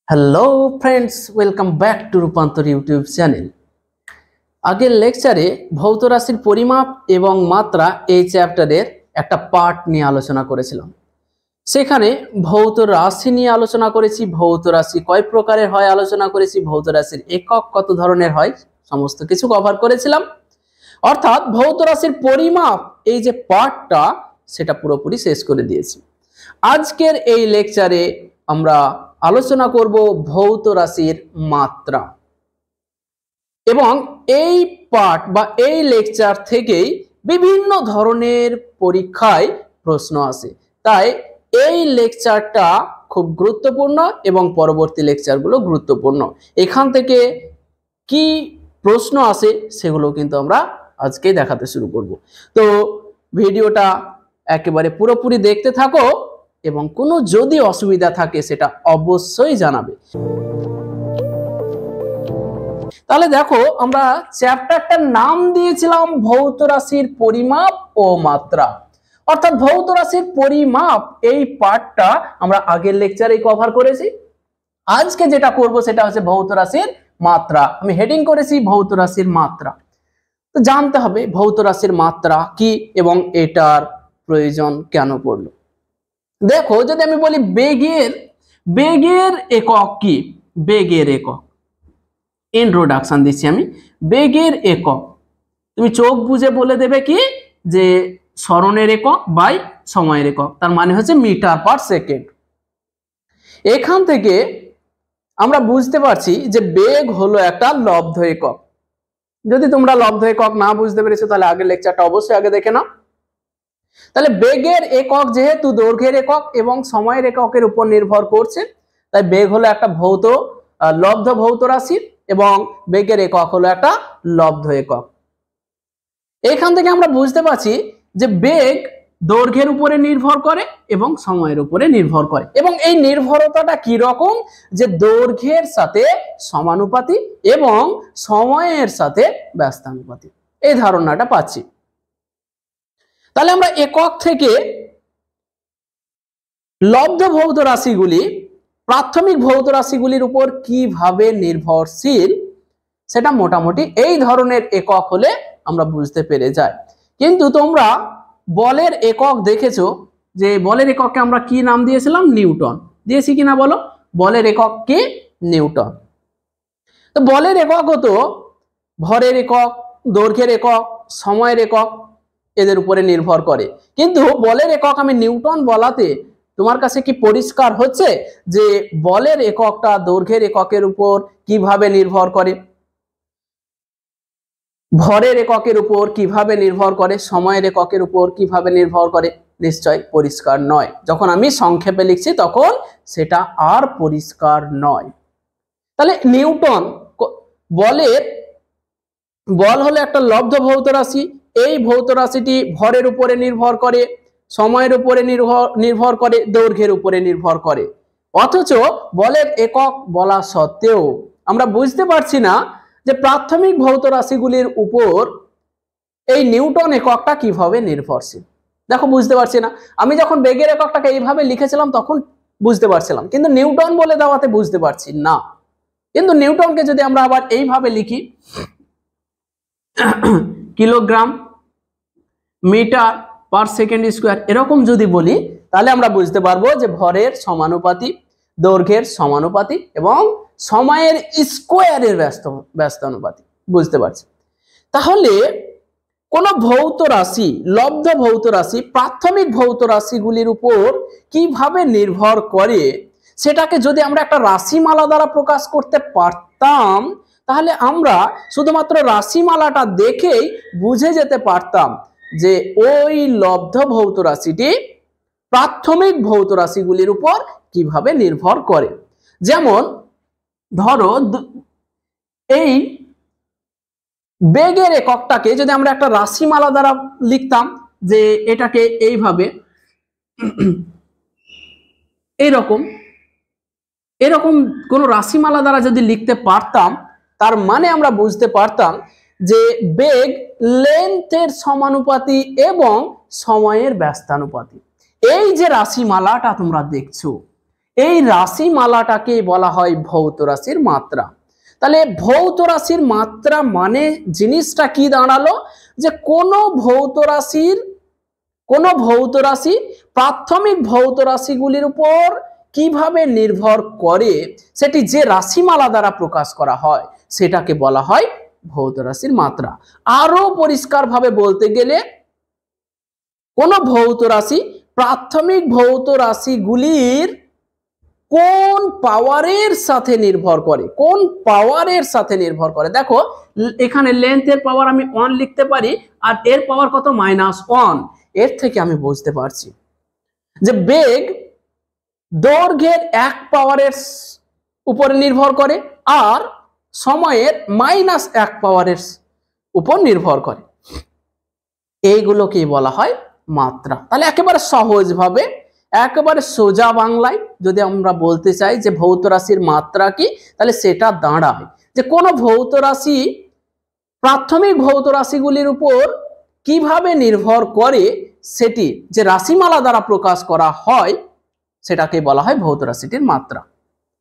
Hello friends, welcome back to রূপান্তর YouTube channel. আগের লেকচারে ভৌত রাশির পরিমাপ এবং মাত্রা এই চ্যাপ্টারের একটা পার্ট নিয়ে আলোচনা করেছিলাম। সেখানে ভৌত রাশি নিয়ে আলোচনা করেছি, ভৌত রাশি কয় প্রকারের হয় আলোচনা করেছি, ভৌত রাশির একক কত ধরনের হয় সমস্ত কিছু কভার করেছিলাম। অর্থাৎ ভৌত রাশির পরিমাপ এই যে পার্টটা সেটা পুরোপুরি শেষ করে দিয়েছি। আজকের এই লেকচারে আমরা আলোচনা করব ভৌত রাশির মাত্রা, এবং এই পার্ট বা এই লেকচার থেকেই বিভিন্ন ধরনের পরীক্ষায় প্রশ্ন আসে। তাই এই লেকচারটা খুব গুরুত্বপূর্ণ এবং পরবর্তী লেকচারগুলো গুরুত্বপূর্ণ। এখান থেকে কি প্রশ্ন আসে সেগুলো কিন্তু আমরা আজকেই দেখাতে শুরু করব। তো ভিডিওটা একেবারে পুরোপুরি দেখতে থাকো এবং কোনো যদি অসুবিধা থাকে সেটা অবশ্যই জানাবে। তাহলে দেখো, আমরা চ্যাপ্টারটার নাম দিয়েছিলাম ভৌত রাশির পরিমাপ ও মাত্রা। অর্থাৎ ভৌত রাশির পরিমাপ এই পার্টটা আমরা আগের লেকচারেই কভার করেছি। আজকে যেটা করব সেটা হচ্ছে ভৌত রাশির মাত্রা। আমি হেডিং করেছি ভৌত রাশির মাত্রা। তো জানতে হবে ভৌত রাশির মাত্রা কি এবং এটার প্রয়োজন কেন পড়লো। দেখো, যদি আমি বলি বেগের একক কি, বেগের একক ইন্ট্রোডাকশন দিচ্ছি আমি। বেগের একক তুমি চোখ বুঝে বলে দেবে কি যে সরণের একক বাই সময়ের একক, তার মানে হচ্ছে মিটার পার সেকেন্ড। এখান থেকে আমরা বুঝতে পারছি যে বেগ হলো একটা লব্ধ একক। যদি তোমরা লব্ধ একক না বুঝতে পেরেছো তাহলে আগের লেকচারটা অবশ্যই আগে দেখে নাও। তাহলে বেগের একক যেহেতু দৈর্ঘ্যের একক এবং সময়ের এককের উপর নির্ভর করছে, তাই বেগ হলো একটা লব্ধ ভৌত রাশি এবং বেগের একক হলো একটা লব্ধ একক। এখান থেকে আমরা বুঝতে পারছি যে বেগ দৈর্ঘ্যের উপরে নির্ভর করে এবং সময়ের উপরে নির্ভর করে, এবং এই নির্ভরতাটা কি রকম, যে দৈর্ঘ্যের সাথে সমানুপাতি এবং সময়ের সাথে ব্যস্তানুপাতি, এই ধারণাটা পাচ্ছি। তাহলে আমরা একক থেকে লব্ধ ভৌত রাশিগুলি প্রাথমিক ভৌত রাশিগুলির উপর কিভাবে নির্ভরশীল সেটা মোটামুটি এই ধরনের একক হলে আমরা বুঝতে পেরে যাই। কিন্তু তোমরা বলের একক দেখেছো, যে বলের একককে আমরা কি নাম দিয়েছিলাম, নিউটন দিয়েছি কিনা বলো। বলের একক কি, নিউটন। তো বলের একক হতো ভরের একক, দৈর্ঘ্যের একক, সময়ের একক, এদের উপরে নির্ভর করে। কিন্তু বলের একক আমি নিউটন বলাতে তোমার কাছে কি পরিষ্কার হচ্ছে যে বলের এককটা দৈর্ঘ্যের এককের উপর কিভাবে নির্ভর করে, ভরের এককের উপর কিভাবে নির্ভর করে, সময়ের এককের উপর কিভাবে নির্ভর করে? নিশ্চয় পরিষ্কার নয়। যখন আমি সংক্ষেপে লিখছি তখন সেটা আর পরিষ্কার নয়। তাহলে নিউটন বল হলো একটা লব্ধ ভৌত রাশি। এই ভৌত রাশিটি ভরের উপরে নির্ভর করে, সময়ের উপরে নির্ভর করে, দৈর্ঘ্যের উপরে নির্ভর করে। অথচ বলের একক বলা সত্ত্বেও আমরা বুঝতে পারছি না যে প্রাথমিক ভৌত রাশিগুলির উপর এই নিউটন এককটা কিভাবে নির্ভরশীল। দেখো, বুঝতে পারছি না। আমি যখন বেগের এককটাকে এইভাবে লিখেছিলাম তখন বুঝতে পারছিলাম, কিন্তু নিউটন বলে দেওয়াতে বুঝতে পারছি না। কিন্তু নিউটনকে যদি আমরা আবার এইভাবে লিখি, kilogram metre per second square, এরকম যদি বলি, তাহলে আমরা বুঝতে পারবো যে ভরের সমানুপাতি, দৈর্ঘ্যের সমানুপাতি এবং সময়ের স্কোয়ারের ব্যস্তানুপাতি। বুঝতে পারছি। তাহলে কোন ভৌত রাশি, লব্ধ ভৌত রাশি প্রাথমিক ভৌত রাশিগুলির উপর কিভাবে নির্ভর করে সেটাকে যদি আমরা একটা রাশিমালা দ্বারা প্রকাশ করতে পারতাম, তাহলে আমরা শুধুমাত্র রাশিমালাটা দেখেই বুঝে যেতে পারতাম যে ওই লব্ধ ভৌত রাশিটি প্রাথমিক ভৌত রাশিগুলির উপর কিভাবে নির্ভর করে। যেমন ধরো, এই বেগের এককটাকে যদি আমরা একটা রাশিমালা দ্বারা লিখতাম, যে এটাকে এইভাবে এরকম কোন রাশিমালা দ্বারা যদি লিখতে পারতাম, তার মানে আমরা বুঝতে পারতাম যে বেগ লেন্থের সমানুপাতি এবং সময়ের ব্যস্তানুপাতি। এই যে রাশিমালাটা তোমরা দেখছো, এই রাশিমালাটাকে বলা হয় ভৌত রাশির মাত্রা। তাহলে ভৌত রাশির মাত্রা মানে জিনিসটা কি দাঁড়ালো, যে কোনো ভৌত রাশি প্রাথমিক ভৌত রাশিগুলির উপর কিভাবে নির্ভর করে সেটি যে রাশিমালা দ্বারা প্রকাশ করা হয় সেটাকে বলা হয় ভৌত রাশির মাত্রা। আরো পরিষ্কারভাবে বলতে গেলে কোন ভৌত রাশি প্রাথমিক ভৌত রাশিগুলির কোন পাওয়ারের সাথে নির্ভর করে, কোন পাওয়ারের সাথে নির্ভর করে। দেখো এখানে লেন্থের পাওয়ার আমি 1 লিখতে পারি, আর এর পাওয়ার কত -1। এর থেকে আমি বুঝতে পারছি যে বেগ দৈর্ঘ্যের 1 পাওয়ারের উপরে নির্ভর করে আর সময়ের -1 পাওয়ারের উপর নির্ভর করে। এইগুলোকেই বলা হয় মাত্রা। তাহলে একেবারে সহজভাবে, একেবারে সোজা বাংলায় যদি আমরা বলতে চাই যে ভৌত রাশির মাত্রা কি, তাহলে সেটা দাঁড়ায় যে কোনো ভৌত রাশি প্রাথমিক ভৌত রাশিগুলির উপর কিভাবে নির্ভর করে সেটি যে রাশিমালা দ্বারা প্রকাশ করা হয় সেটাকে বলা হয় ভৌত রাশিটির মাত্রা।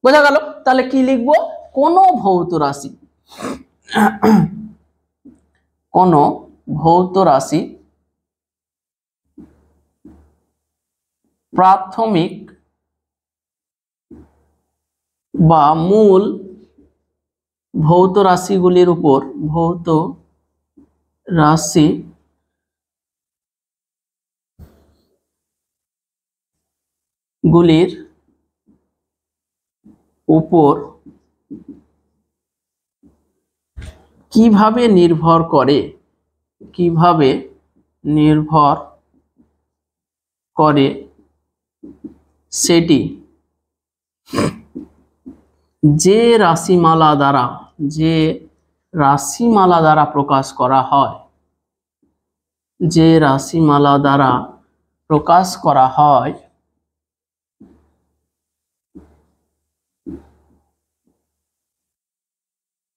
বোঝা গেল? তাহলে কি লিখবো, কোন ভৌত রাশি, কোন ভৌত রাশি প্রাথমিক বা মূল ভৌত রাশিগুলির উপর, ভৌত রাশি গুলির উপর কিভাবে নির্ভর করে, কিভাবে নির্ভর করে সেটি যে রাশিমালা দ্বারা প্রকাশ করা হয়, যে রাশিমালা দ্বারা প্রকাশ করা হয়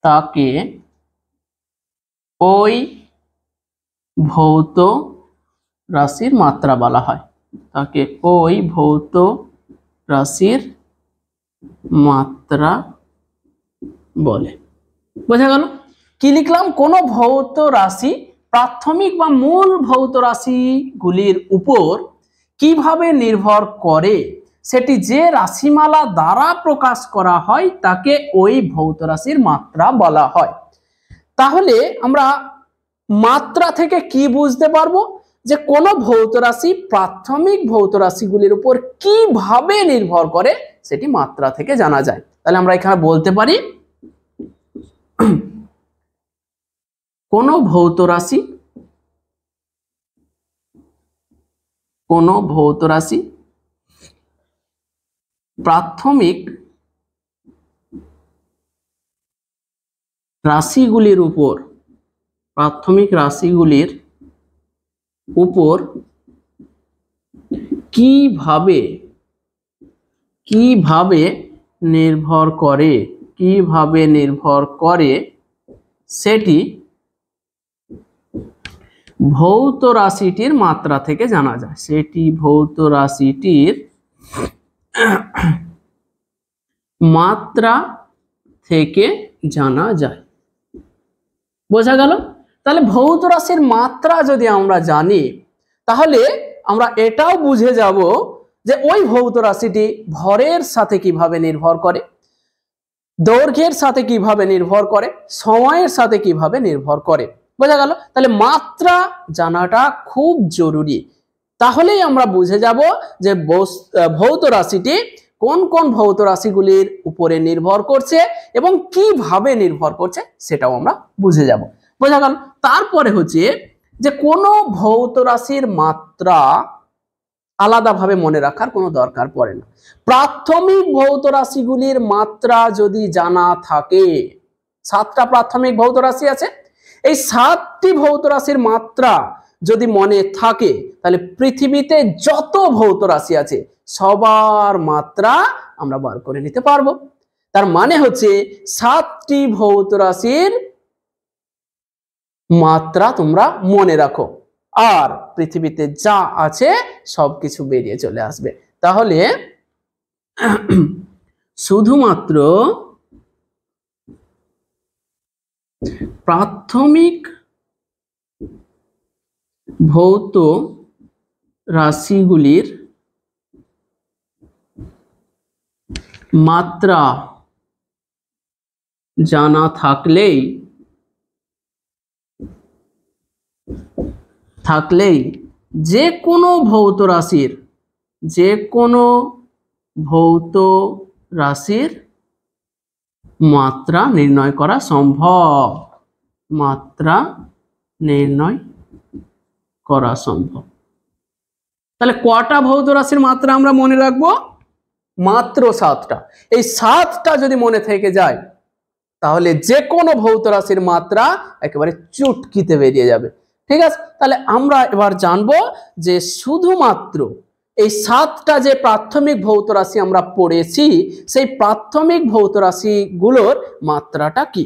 তাকে ওই ভৌত রাশির মাত্রা বলা হয়, তাকে ওই ভৌত রাশির মাত্রা বলে। বোঝা গেল? কি লিখলাম, কোন ভৌত রাশি প্রাথমিক বা মূল ভৌত রাশিগুলির উপর কিভাবে নির্ভর করে সেটি যে রাশিমালা দ্বারা প্রকাশ করা হয় তাকে ওই ভৌত রাশির মাত্রা বলা হয়। তাহলে আমরা মাত্রা থেকে কি বুঝতে পারবো, যে কোন ভৌত রাশি প্রাথমিক ভৌত রাশিগুলির উপর কিভাবে নির্ভর করে সেটি মাত্রা থেকে জানা যায়। তাহলে আমরা এখানে বলতে পারি কোন ভৌত রাশি প্রাথমিক রাশিগুলির উপর কিভাবে নির্ভর করে সেটি ভৌত রাশিটির মাত্রা থেকে জানা যায়, সেটি ভৌত রাশিটির মাত্রা থেকে জানা যায়। বোঝা গেল? তাহলে ভৌত রাশির মাত্রা যদি আমরা জানি তাহলে আমরা এটাও বুঝে যাব যে ওই ভৌত রাশিটি ভরের সাথে কিভাবে নির্ভর করে, দৈর্ঘ্যের সাথে কিভাবে নির্ভর করে, সময়ের সাথে কিভাবে নির্ভর করে। বোঝা গেল? তাহলে মাত্রা জানাটা খুব জরুরি। তাহলেই আমরা বুঝে যাব যে ভৌত রাশিটি কোন কোন ভৌত রাশিগুলির উপরে নির্ভর করছে এবং কিভাবে নির্ভর করছে সেটাও আমরা বুঝে যাব। বোঝা গেল? তারপরে হচ্ছে যে কোনো ভৌত রাশির মাত্রা আলাদাভাবে মনে রাখার কোনো দরকার পড়ে না। প্রাথমিক ভৌত রাশিগুলির মাত্রা যদি জানা থাকে, 7টা প্রাথমিক ভৌত রাশি আছে, এই 7টি ভৌত রাশির মাত্রা যদি মনে থাকে তাহলে পৃথিবীতে যত ভৌত রাশি আছে সবার মাত্রা আমরা বার করে নিতে পারবো। তার মানে হচ্ছে 7টি ভৌত রাশির মাত্রা তোমরা মনে রাখো, আর পৃথিবীতে যা আছে সবকিছু বেরিয়ে চলে আসবে। তাহলে শুধুমাত্র প্রাথমিক ভৌত রাশিগুলির মাত্রা জানা থাকলেই যে কোনো ভৌত রাশির মাত্রা নির্ণয় করা সম্ভব। তাহলে কটা ভৌত রাশির মাত্রা আমরা মনে রাখবো? মাত্র 7টা। এই 7টা যদি মনে থেকে যায় তাহলে যে কোনো ভৌত রাশির মাত্রা একেবারে চুটকিতে বেরিয়ে যাবে। ঠিক আছে, তাহলে আমরা এবার জানবো যে শুধুমাত্র এই 7টা যে প্রাথমিক ভৌত রাশি আমরা পড়েছি সেই প্রাথমিক ভৌত রাশিগুলোর মাত্রাটা কি।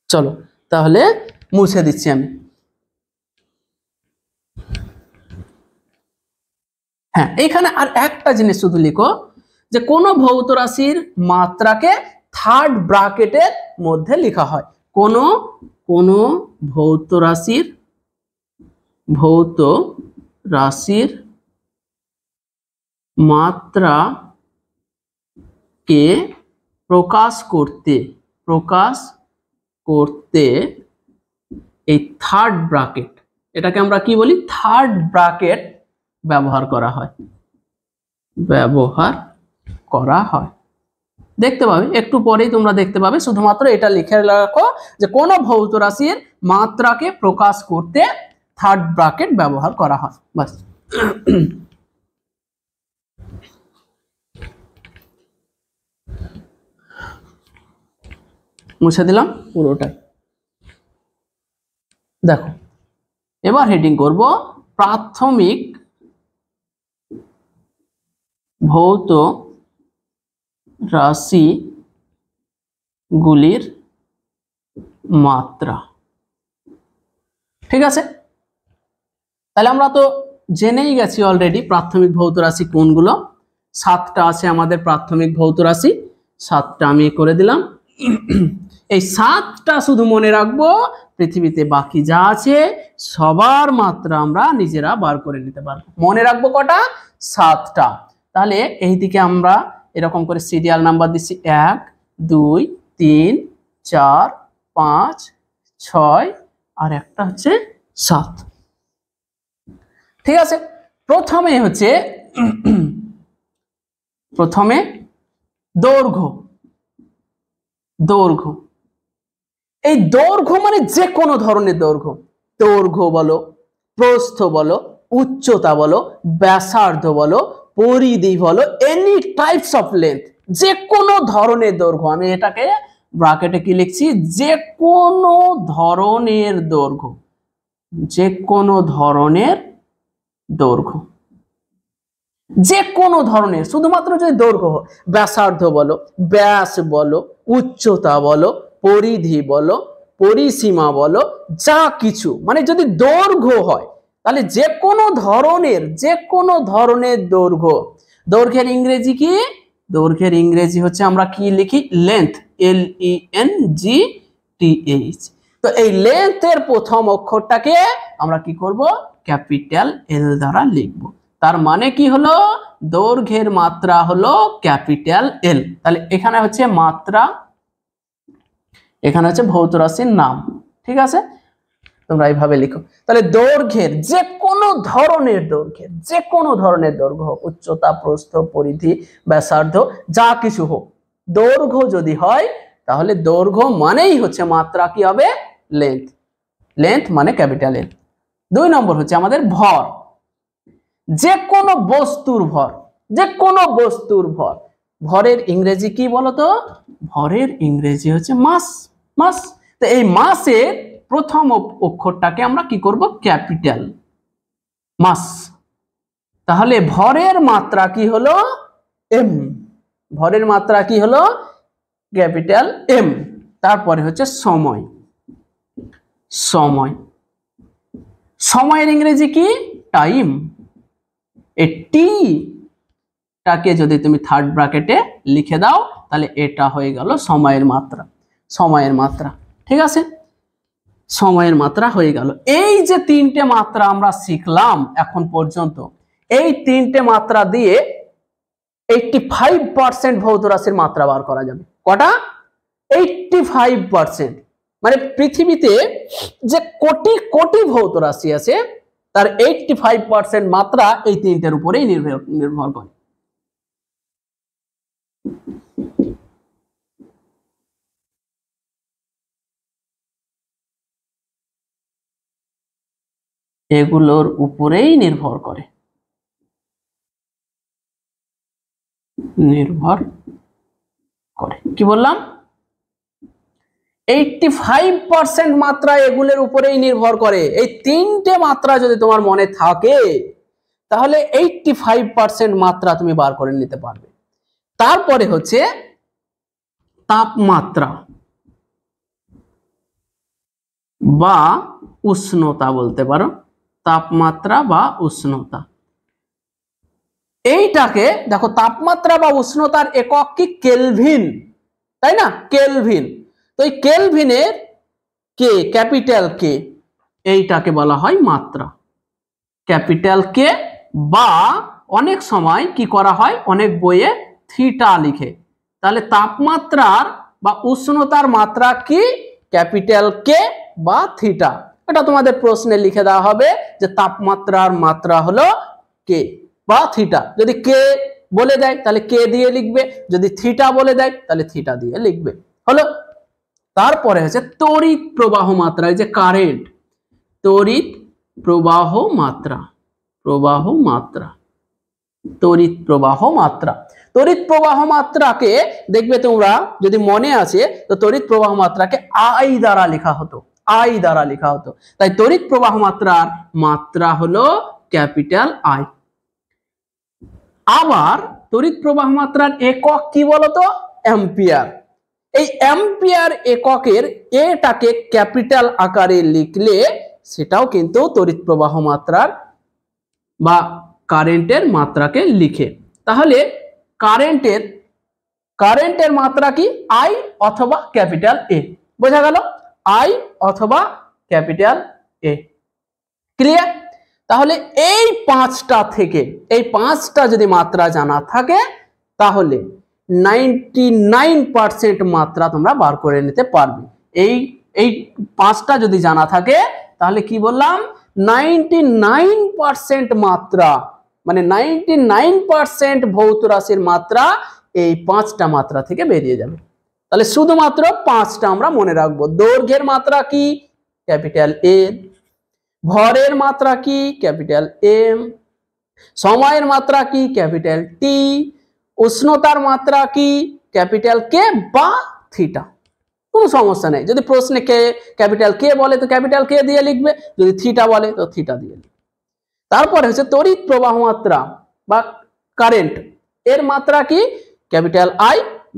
চলো তাহলে মুছে দিচ্ছি আমি। হ্যাঁ, এখানে আর একটা জিনিস শুধু লিখো যে কোন ভৌত রাশির মাত্রাকে থার্ড ব্র্যাকেটের মধ্যে লেখা হয়। কোন ভৌত রাশির মাত্রাকে প্রকাশ করতে এই থার্ড ব্র্যাকেট, এটাকে আমরা কি বলি, থার্ড ব্র্যাকেট ব্যবহার করা হয়। দেখতে পাবে একটু পরেই তোমরা দেখতে পাবে। শুধুমাত্র এটা লিখে রাখো যে কোন ভৌত রাশির মাত্রাকে প্রকাশ করতে থার্ড ব্র্যাকেট ব্যবহার করা হয়, বাস। মুছে দিলাম পুরোটাই। দেখো এবার হেডিং করব প্রাথমিক ভৌত রাশিগুলির মাত্রা। ঠিক আছে, তাহলে আমরা তো জেনেই গেছি অলরেডি প্রাথমিক ভৌত রাশি কোনগুলো। 7টা আছে আমাদের প্রাথমিক ভৌত রাশি, 7টা আমি করে দিলাম। এই 7টা শুধু মনে রাখবো, পৃথিবীতে বাকি যা আছে সবার মাত্রা আমরা নিজেরা বার করে নিতে পারবো। মনে রাখবো কটা? 7টা। তাহলে এই দিকে আমরা এরকম করে সিরিয়াল নাম্বার দিচ্ছি 1 2 3 4 5 6 আর একটা হচ্ছে 7। ঠিক আছে, প্রথমে দৈর্ঘ্য। এই দৈর্ঘ্য মানে যে কোনো ধরনের দৈর্ঘ্য বলো, প্রস্থ বলো, উচ্চতা বলো, ব্যাসার্ধ বলো, পরিধি বলো, এনি টাইপস অফ লেন্থ, যে কোনো ধরনের দৈর্ঘ্য। আমি এটাকে ব্র্যাকেটে কি লিখছি, যে কোনো ধরনের দৈর্ঘ্য, যে কোনো ধরনের শুধুমাত্র যদি দৈর্ঘ্য, ব্যাসার্ধ বলো, ব্যাস বলো, উচ্চতা বলো, পরিধি বলো, পরিসীমা বলো, যা কিছু মানে যদি দৈর্ঘ্য হয় তাহলে যে কোনো ধরনের দৈর্ঘ্য। দৈর্ঘ্যের ইংরেজি কি? দৈর্ঘ্যের ইংরেজি হচ্ছে আমরা কি লিখি, লেন্থ, LENGTH। তো এই লেন্থের প্রথম অক্ষরটাকে আমরা কি করব, ক্যাপিটাল L দ্বারা লিখব। তার মানে কি হলো, দৈর্ঘ্যের মাত্রা হলো ক্যাপিটাল L। তাহলে এখানে হচ্ছে মাত্রা, এখানে হচ্ছে ভৌত রাশির নাম। ঠিক আছে, তোমরা এইভাবে লিখো। তাহলে দৈর্ঘ্যের যে কোনো ধরনের দৈর্ঘ্য হোক, উচ্চতা, প্রস্থ, পরিধি, ব্যাসার্ধ, যা কিছু হোক, দৈর্ঘ্য যদি হয় তাহলে দৈর্ঘ্য মানেই হচ্ছে মাত্রা কি হবে, লেন্থ মানে ক্যাপিটাল L। 2 নম্বর হচ্ছে আমাদের ভর। যে কোনো বস্তুর ভর, ভরের ইংরেজি কি বলতো, ভরের ইংরেজি হচ্ছে মাস। তো এই মাসের প্রথম অক্ষরটাকে আমরা কি করব, ক্যাপিটাল মাস। তাহলে ভরের মাত্রা কি হলো, M। ভরের মাত্রা কি হলো, ক্যাপিটাল M। তারপরে হচ্ছে সময়ের ইংরেজি কি, টাইম। এই টি টাকে যদি তুমি থার্ড ব্র্যাকেটে লিখে দাও তাহলে এটা হয়ে গেল সময়ের মাত্রা। সময়ের মাত্রা, ঠিক আছে, সময়ের মাত্রা হয়ে গেল। এই যে তিনটে মাত্রা আমরা শিখলাম এখন পর্যন্ত, এই তিনটে মাত্রা দিয়ে 85% ভৌত রাশির মাত্রা বার করা যাবে। কটা? 85%। মানে পৃথিবীতে যে কোটি কোটি ভৌত রাশি আছে তার 85% মাত্রা এই তিনটের উপরেই নির্ভর করে। এগুলোর উপরেই নির্ভর করে, কি বললাম? 85% মাত্রা এগুলোর উপরেই নির্ভর করে। এই তিনটে মাত্রা যদি তোমার মনে থাকে তাহলে 85% মাত্রা তুমি বার করে নিতে পারবে। তারপরে হচ্ছে তাপমাত্রা বা উষ্ণতা বলতে পারো, তাপমাত্রা বা উষ্ণতা। এইটাকে দেখো, তাপমাত্রা বা উষ্ণতার একক কি? কেলভিন, তাই না? কেলভিন। তো এই কেলভিনের কে, ক্যাপিটাল কে, এইটাকে বলা হয় মাত্রা, ক্যাপিটাল কে। বা অনেক সময় কি করা হয়, অনেক বইয়ে থিটা লিখে। তাহলে তাপমাত্রার বা উষ্ণতার মাত্রা কি? ক্যাপিটাল কে বা থিটা। এটা তোমাদের প্রশ্নে লিখে দেওয়া হবে যে তাপমাত্রার মাত্রা হলো কে বা থিটা। যদি কে বলে দেয় তাহলে কে দিয়ে লিখবে, যদি থিটা বলে দেয় তাহলে থিটা দিয়ে লিখবে, হলো। তারপরে হচ্ছে তড়িৎ প্রবাহ মাত্রা, এই যে কারেন্ট, তড়িৎ প্রবাহ মাত্রা, প্রবাহ মাত্রা, তড়িৎ প্রবাহ মাত্রা। তড়িৎ প্রবাহ মাত্রাকে দেখবে তোমরা, যদি মনে আছে তো তড়িৎ প্রবাহ মাত্রাকে আই দ্বারা লেখা হতো, আই দ্বারা লেখা হতো। তাই তড়িৎ প্রবাহ মাত্রার মাত্রা হলো ক্যাপিটাল আই। আবার তড়িৎ প্রবাহ মাত্রার একক কি বলতো? অ্যাম্পিয়ার। এই অ্যাম্পিয়ার এককের এটাকে ক্যাপিটাল আকারে লিখলে সেটাও কিন্তু তড়িৎ প্রবাহ মাত্রার বা কারেন্টের মাত্রাকে লিখে। তাহলে কারেন্টের মাত্রা কি? আই অথবা ক্যাপিটাল এ। বোঝা গেল? আই অথবা ক্যাপিটাল এ। ক্লিয়ার? তাহলে এই পাঁচটা থেকে, এই পাঁচটা যদি মাত্রা জানা থাকে তাহলে 99% মাত্রা তোমরা বার করে নিতে পারবে। এই পাঁচটা যদি জানা থাকে তাহলে কি বললাম, 99% মাত্রা, মানে 99% ভৌত রাশির মাত্রা এই পাঁচটা মাত্রা থেকে বেরিয়ে যাবে। তাহলে শুধুমাত্র পাঁচটা আমরা মনে রাখবো। দৈর্ঘ্যের মাত্রা কি? Capital A. ভরের মাত্রা কি? Capital M. সময়ের মাত্রা কি? Capital T. উষ্ণতার মাত্রা কি? ক্যাপিটাল কে বা থিটা। কোনো সমস্যা নেই, যদি প্রশ্নে কে ক্যাপিটাল কে বলে তো ক্যাপিটাল কে দিয়ে লিখবে, যদি থিটা বলে তো থিটা দিয়ে লিখবে। তারপরে হচ্ছে তড়িৎ প্রবাহ মাত্রা বা কারেন্ট, এর মাত্রা কি? ক্যাপিটাল আই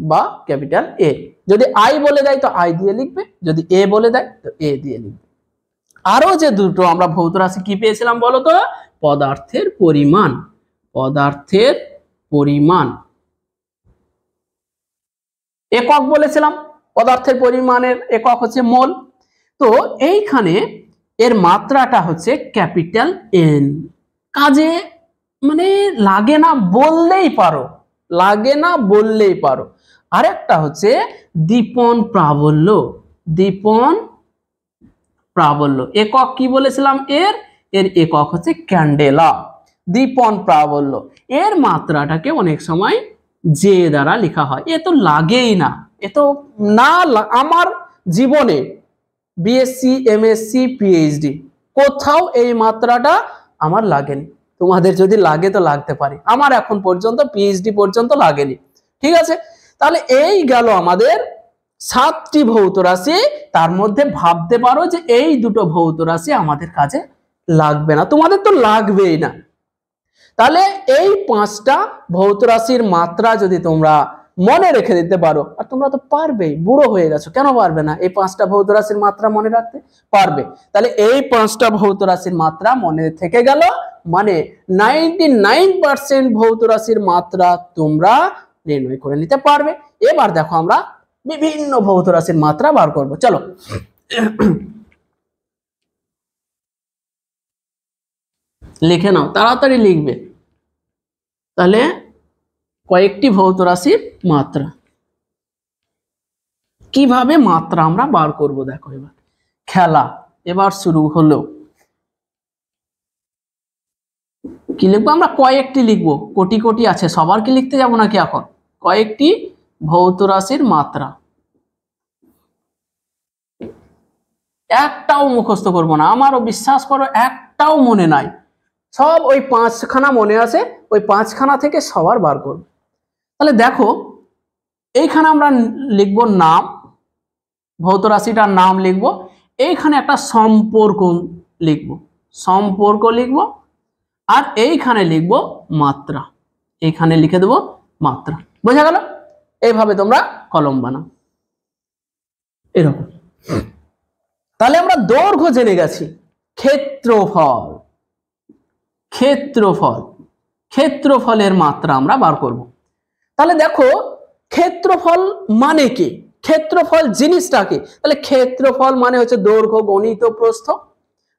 বা ক্যাপিটাল এ। যদি আই বলে দেয় তো আই দিয়ে লিখবে, যদি এ বলে দেয় তো এ দিয়ে লিখবে। আরো যে দুটো আমরা ভৌত রাশি কি পেয়েছিলাম বলো তো? পদার্থের পরিমাণ, পদার্থের পরিমাণ একক বলেছিলাম। পদার্থের পরিমাণের একক হচ্ছে মোল। তো এইখানে এর মাত্রাটা হচ্ছে ক্যাপিটাল এন। কাজে মানে লাগে না বললেই পারো, লাগে না বললেই পারো। আরেকটা হচ্ছে দীপন প্রাবল্য, দীপন প্রাবল্য একক কি বলেছিলাম? এর একক হচ্ছে ক্যান্ডেলা। দীপন প্রাবল্য এর মাত্রাটাকে অনেক সময় যে দ্বারা লেখা হয়। এ তো লাগেই না, এ তো না, আমার জীবনে বিএসসি, এমএসসি, পিএইচডি কোথাও এই মাত্রাটা আমার লাগেনি। তোমাদের যদি লাগে তো লাগতে পারে, আমার এখন পর্যন্ত পিএইচডি পর্যন্ত লাগেনি। ঠিক আছে, তাহলে এই গেল আমাদের 7টি ভৌত রাশি। তার মধ্যে ভাবতে পারো যে এই দুটো ভৌত রাশি আমাদের কাজে লাগবে না, তোমাদের তো লাগবেই না। তাহলে এই 5টা ভৌত রাশির মাত্রা যদি তোমরা মনে রেখে দিতে পারো। আর তোমরা তো পারবেই, বুড়ো হয়ে গেছো, কেন পারবে না এই 5টা ভৌত রাশির মাত্রা মনে রাখতে? পারবে। তাহলে এই 5টা ভৌত রাশির মাত্রা মনে থেকে গেল, মানে 99% ভৌত রাশির মাত্রা তোমরা নির্ণয় করে নিতে পারবে। এবার দেখো আমরা বিভিন্ন ভৌত রাশির মাত্রা বার করব। চলো লিখে নাও, তাড়াতাড়ি লিখবে। তাহলে কয়েকটি ভৌত রাশির মাত্রা, কিভাবে মাত্রা আমরা বার করব দেখো। এবার খেলা এবার শুরু হলো। কি লিখবো আমরা? কয়েকটি লিখবো, কোটি কোটি আছে, সবার কি লিখতে যাবো নাকি এখন? কয়েকটি ভৌত রাশির মাত্রা, একটাও মুখস্থ করব না, আমারও বিশ্বাস করো একটাও মনে নাই, সব ওই 5খানা মনে আছে, ওই 5খানা থেকে সবার বার করব। তাহলে দেখো এইখানে আমরা লিখবো নাম, ভৌত রাশিটার নাম লিখবো, এইখানে একটা সম্পর্ক লিখবো, সম্পর্ক লিখবো, আর এইখানে লিখবো মাত্রা, এইখানে লিখে দেবো মাত্রা। বোঝা গেল? এইভাবে তোমরা কলম বানাও এরকম। তাহলে আমরা দৈর্ঘ্য জেনে গেছি, ক্ষেত্রফল, ক্ষেত্রফল, ক্ষেত্রফলের মাত্রা আমরা বার করব। তাহলে দেখো ক্ষেত্রফল মানে কি, ক্ষেত্রফল জিনিসটা কি? তাহলে ক্ষেত্রফল মানে হচ্ছে দৈর্ঘ্য গণিত প্রস্থ,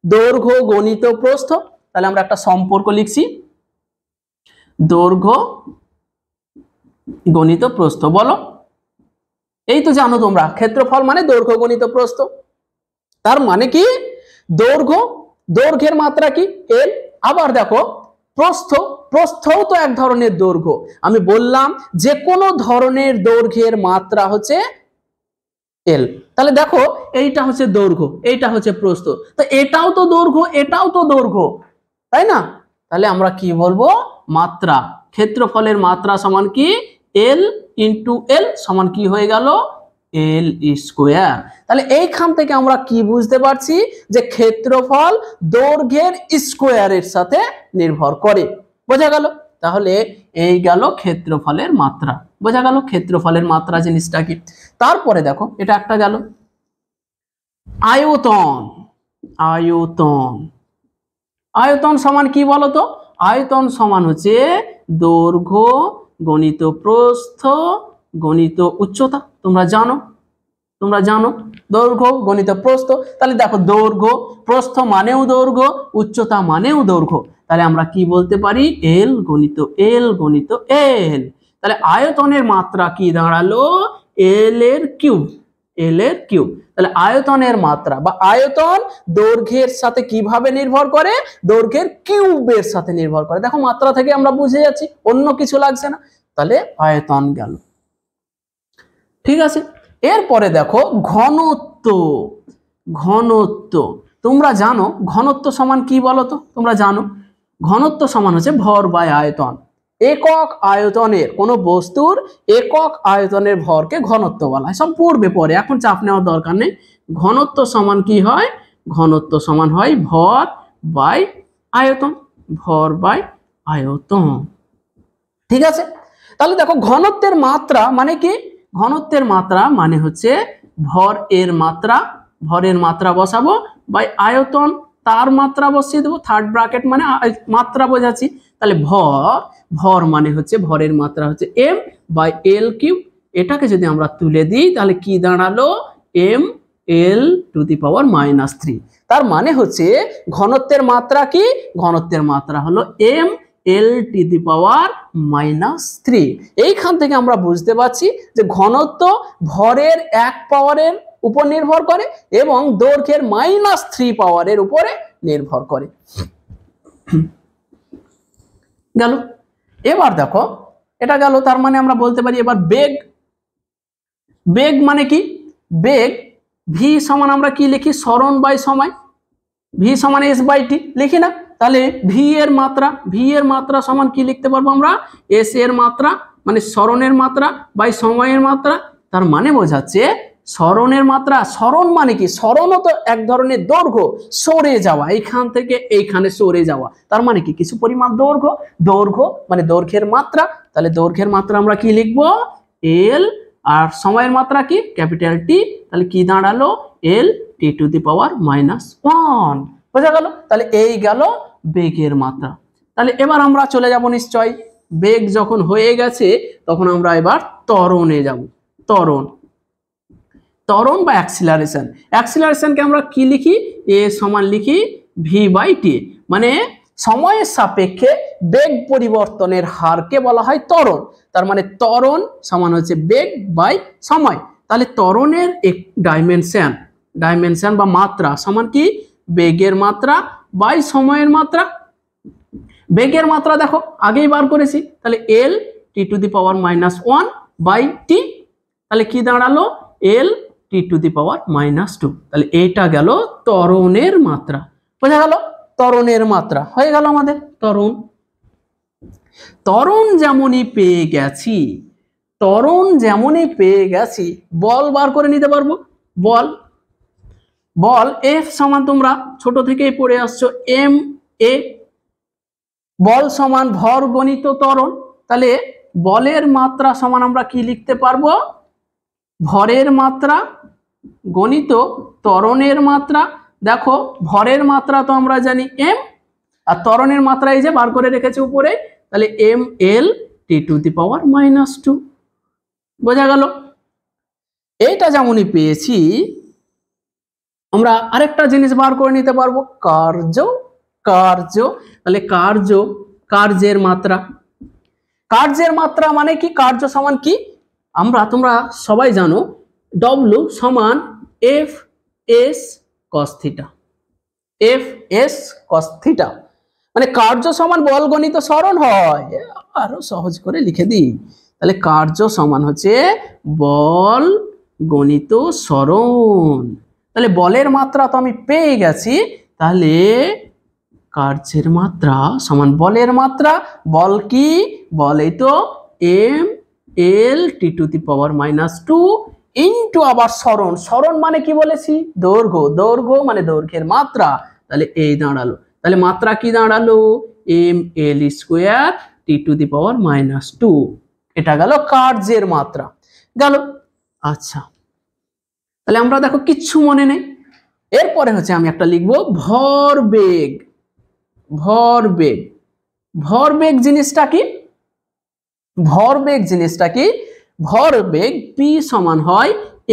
দৈর্ঘ্য গণিত প্রস্থ। তাহলে আমরা একটা সম্পর্ক লিখছি, দৈর্ঘ্য গণিত প্রস্থ। বলো, এই তো জানো তোমরা ক্ষেত্রফল মানে দৈর্ঘ্য গণিত প্রস্থ। তার মানে কি দৈর্ঘ্য, দৈর্ঘ্যের মাত্রা কি? এল। আবার দেখো প্রস্থ, প্রস্থও তো এক ধরনের দৈর্ঘ্য। আমি বললাম যে কোনো ধরনের দৈর্ঘ্যের মাত্রা হচ্ছে এল। তাহলে দেখো এইটা হচ্ছে দৈর্ঘ্য, এইটা হচ্ছে প্রস্থ, তো এটাও তো দৈর্ঘ্য, এটাও তো দৈর্ঘ্য, তাই না? তাহলে আমরা কি বলবো? মাত্রা, ক্ষেত্রফলের মাত্রা সমান কি? এল ইন্টু এল সমান কি হয়ে গেল? এল স্কোয়ার। তাহলে এইখান থেকে আমরা কি বুঝতে পারছি? যে ক্ষেত্রফল দৈর্ঘ্যের স্কোয়ারের সাথে নির্ভর করে। বোঝা গেল? তাহলে এই গেল ক্ষেত্রফলের মাত্রা। বোঝা গেল ক্ষেত্রফলের মাত্রা জিনিসটা কি? তারপরে দেখো এটা একটা গেল আয়তন। আয়তন, আয়তন সমান কি বলতো? আয়তন সমান হচ্ছে দৈর্ঘ্য গণিত প্রস্থ গণিত উচ্চতা। তোমরা জানো, তোমরা জানো দৈর্ঘ্য গণিত প্রস্থ। তাহলে দেখো দৈর্ঘ্য, প্রস্থ মানেও দৈর্ঘ্য, উচ্চতা মানেও দৈর্ঘ্য। তাহলে আমরা কি বলতে পারি? এল গণিত এল গণিত এল। তাহলে আয়তনের মাত্রা কি দাঁড়ালো? এল এর কিউব, এল এর কিউব। তাহলে আয়তনের মাত্রা বা আয়তন দৈর্ঘ্যের সাথে কিভাবে নির্ভর করে? দৈর্ঘ্যের কিউবের সাথে নির্ভর করে। দেখো মাত্রা থেকে আমরা বুঝে যাচ্ছি, অন্য কিছু লাগছে না। তাহলে আয়তন গেল, ঠিক আছে। এরপরে দেখো ঘনত্ব। ঘনত্ব তোমরা জানো ঘনত্ব সমান কি বলতো? তোমরা জানো ঘনত্ব সমান হচ্ছে ভর বাই আয়তন। একক আয়তনের কোন বস্তুর একক আয়তনের ভরকে ঘনত্ব বলা হয়। সব পড়বে পরে, এখন চাপ নেওয়ার দরকার নেই। ঘনত্ব সমান কি হয়? ঘনত্ব সমান হয় ভর বাই আয়তন, ভর বাই আয়তন, ঠিক আছে। তাহলে দেখো ঘনত্বের মাত্রা মানে কি? ঘনত্বের মাত্রা মানে হচ্ছে ভর এর মাত্রা, ভরের মাত্রা বসাবো বাই আয়তন, তার মাত্রা বসিয়ে দেবো। থার্ড ব্র্যাকেট মানে মাত্রা বোঝাচ্ছি। তাহলে ভর, ভর মানে হচ্ছে ভরের মাত্রা হচ্ছে এম বাই এল কিউব। এটাকে যদি আমরা তুলে দিই তাহলে কি দাঁড়ালো? এম এল টু দি পাওয়ার -3। তার মানে হচ্ছে ঘনত্বের মাত্রা কি? ঘনত্বের মাত্রা হলো এম এল টু দি পাওয়ার -3। এইখান থেকে আমরা বুঝতে পারছি যে ঘনত্ব ভরের 1 পাওয়ারের উপর নির্ভর করে এবং দৈর্ঘ্যের -3 পাওয়ারের উপরে নির্ভর করে। গেল। এবার দেখো এটা গেল। তার মানে আমরা বলতে পারি এবার বেগ। বেগ মানে কি? বেগ ভি সমান আমরা কি লিখি? সরণ বাই সময়। ভি সমান এস বাই টি লিখি না? তাহলে ভি এর মাত্রা, ভি এর মাত্রা সমান কি লিখতে পারবো আমরা? এস এর মাত্রা মানে সরণের মাত্রা বাই সময়ের মাত্রা। তার মানে বোঝাচ্ছে সরণের মাত্রা। সরণ মানে কি? সরণও তো এক ধরনের দৈর্ঘ্য, সরে যাওয়া, এইখান থেকে এইখানে সরে যাওয়া। তার মানে কি? কিছু পরিমাণ দৈর্ঘ্য। দৈর্ঘ্য মানে দৈর্ঘ্যের মাত্রা। তাহলে দৈর্ঘ্যের মাত্রা আমরা কি লিখবো? এল আর সময়ের মাত্রা কি ক্যাপিটাল টি, তাহলে কি দাঁড়ালো এল টি টু দি পাওয়ার -1। বোঝা গেল? তাহলে এই গেল বেগের মাত্রা। তাহলে এবার আমরা চলে যাব নিশ্চয়, বেগ যখন হয়ে গেছে তখন আমরা এবার ত্বরণে যাব। ত্বরণ বা অ্যাক্সিলারেশন। অ্যাক্সিলারেশনকে আমরা কি লিখি? এ সমান লিখি ভি বাই টি, মানে সময়ের সাপেক্ষে বেগ পরিবর্তনের হারকে বলা হয় ত্বরণ। তার মানে ত্বরণ সমান হচ্ছে বেগ বাই সময়। তাহলে ত্বরণের এক ডাইমেনশন বা মাত্রা সমান কি বেগের মাত্রা বাই সময়ের মাত্রা। বেগের মাত্রা দেখো আগেই বার করেছি, তাহলে এল T to the power -1 by T, তাহলে কি দাঁড়ালো এল টি টু দি পাওয়ার -2। তাহলে এইটা গেল ত্বরণের মাত্রা। বোঝা গেল? ত্বরণের মাত্রা হয়ে গেল আমাদের ত্বরণ যেমনই পেয়ে গেছি, বল বার করে নিতে পারবো। বল এফ সমান তোমরা ছোট থেকেই পড়ে আসছো এম এ, বল সমান ভর গণিত ত্বরণ। তাহলে বলের মাত্রা সমান আমরা কি লিখতে পারবো? ভরের মাত্রা গণিত ত্বরণের মাত্রা। দেখো ভরের মাত্রা তো আমরা জানি এম, আর ত্বরণের মাত্রা এই যে বার করে রেখেছে উপরে, তাহলে M L T to the power -2। বোঝা গেল? এইটা যেমনই পেয়েছি, আমরা আরেকটা জিনিস বার করে নিতে পারবো, কার্য। তাহলে কার্যের মাত্রা মানে কি? কার্য সমান কি তোমরা সবাই জানো ডব্লু সমান এফ এস কস থিটা, মানে কার্য সমান বল গণিত সরণ হয়। আরো সহজ করে লিখে দিই, তাহলে কার্য সমান হচ্ছে বল গণিত সরণ। তাহলে বলের মাত্রা তো আমি পেয়ে গেছি, তাহলে কার্যের মাত্রা সমান বলের মাত্রা। বল কি? বল এই তো M L T to the power -2 into আবার সরণ মানে কি বলেছি? দৈর্ঘ্য মানে দৈর্ঘ্যের মাত্রা। তাহলে এই দাঁড়ালো, তাহলে মাত্রা কি দাঁড়ালো M L square T to the power -2। এটা গেল কার্যের মাত্রা গেল। আচ্ছা, তাহলে আমরা দেখো কিচ্ছু মনে নেই। এরপরে হচ্ছে আমি একটা লিখবো ভরবেগ। ভরবেগ জিনিসটা কি? ভরবেগ পি সমান হয়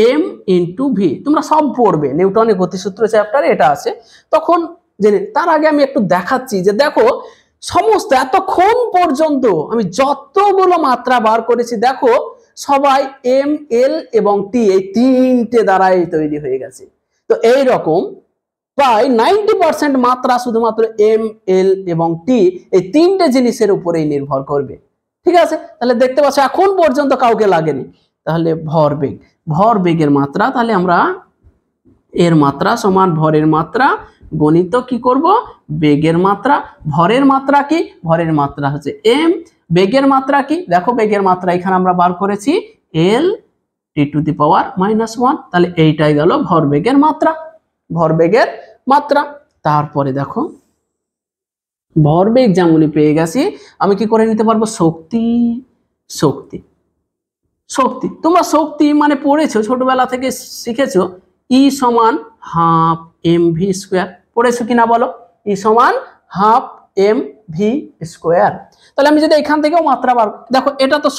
এম ইন্টু ভি। তোমরা সব পড়বে, নিউটনের গতিসূত্র চ্যাপ্টারে এটা আছে, তখন জেনে। তার আগে আমি একটু দেখাচ্ছি যে দেখো সমস্ত এতক্ষণ পর্যন্ত আমি যতগুলো মাত্রা বার করেছি, দেখো সবাই এম এল এবং টি এই তিনটে দ্বারাই তৈরি হয়ে গেছে। তো এই রকম প্রায় 90% মাত্রা শুধুমাত্র এম এল এবং টি এই তিনটে জিনিসের উপরেই নির্ভর করবে। ঠিক আছে? তাহলে দেখতে পাচ্ছ এখন পর্যন্ত কাউকে লাগেনি। তাহলে ভরবেগের মাত্রা, তাহলে আমরা এর মাত্রা সমান ভরের মাত্রা গণিত কি করব বেগের মাত্রা। ভরের মাত্রা কি? ভরের মাত্রা হচ্ছে এম। বেগের মাত্রা কি? দেখো বেগের মাত্রা এখানে আমরা বার করেছি এল টি টু দি পাওয়ার -1। তাহলে এইটাই গেল ভরবেগের মাত্রা। তারপরে দেখো ভরবেগ যেমনই পেয়ে গেছি, আমি কি করে নিতে পারবো শক্তি। তোমরা শক্তি মানে পড়েছো, ছোটবেলা থেকে শিখেছো ই সমান হাফ এম ভি স্কোয়ার। পড়েছো কিনা বলো? ই সমান হাফ এম ভি স্কোয়ার। তাহলে আমি যদি এখান থেকেও মাত্রা বার, দেখো এটা তো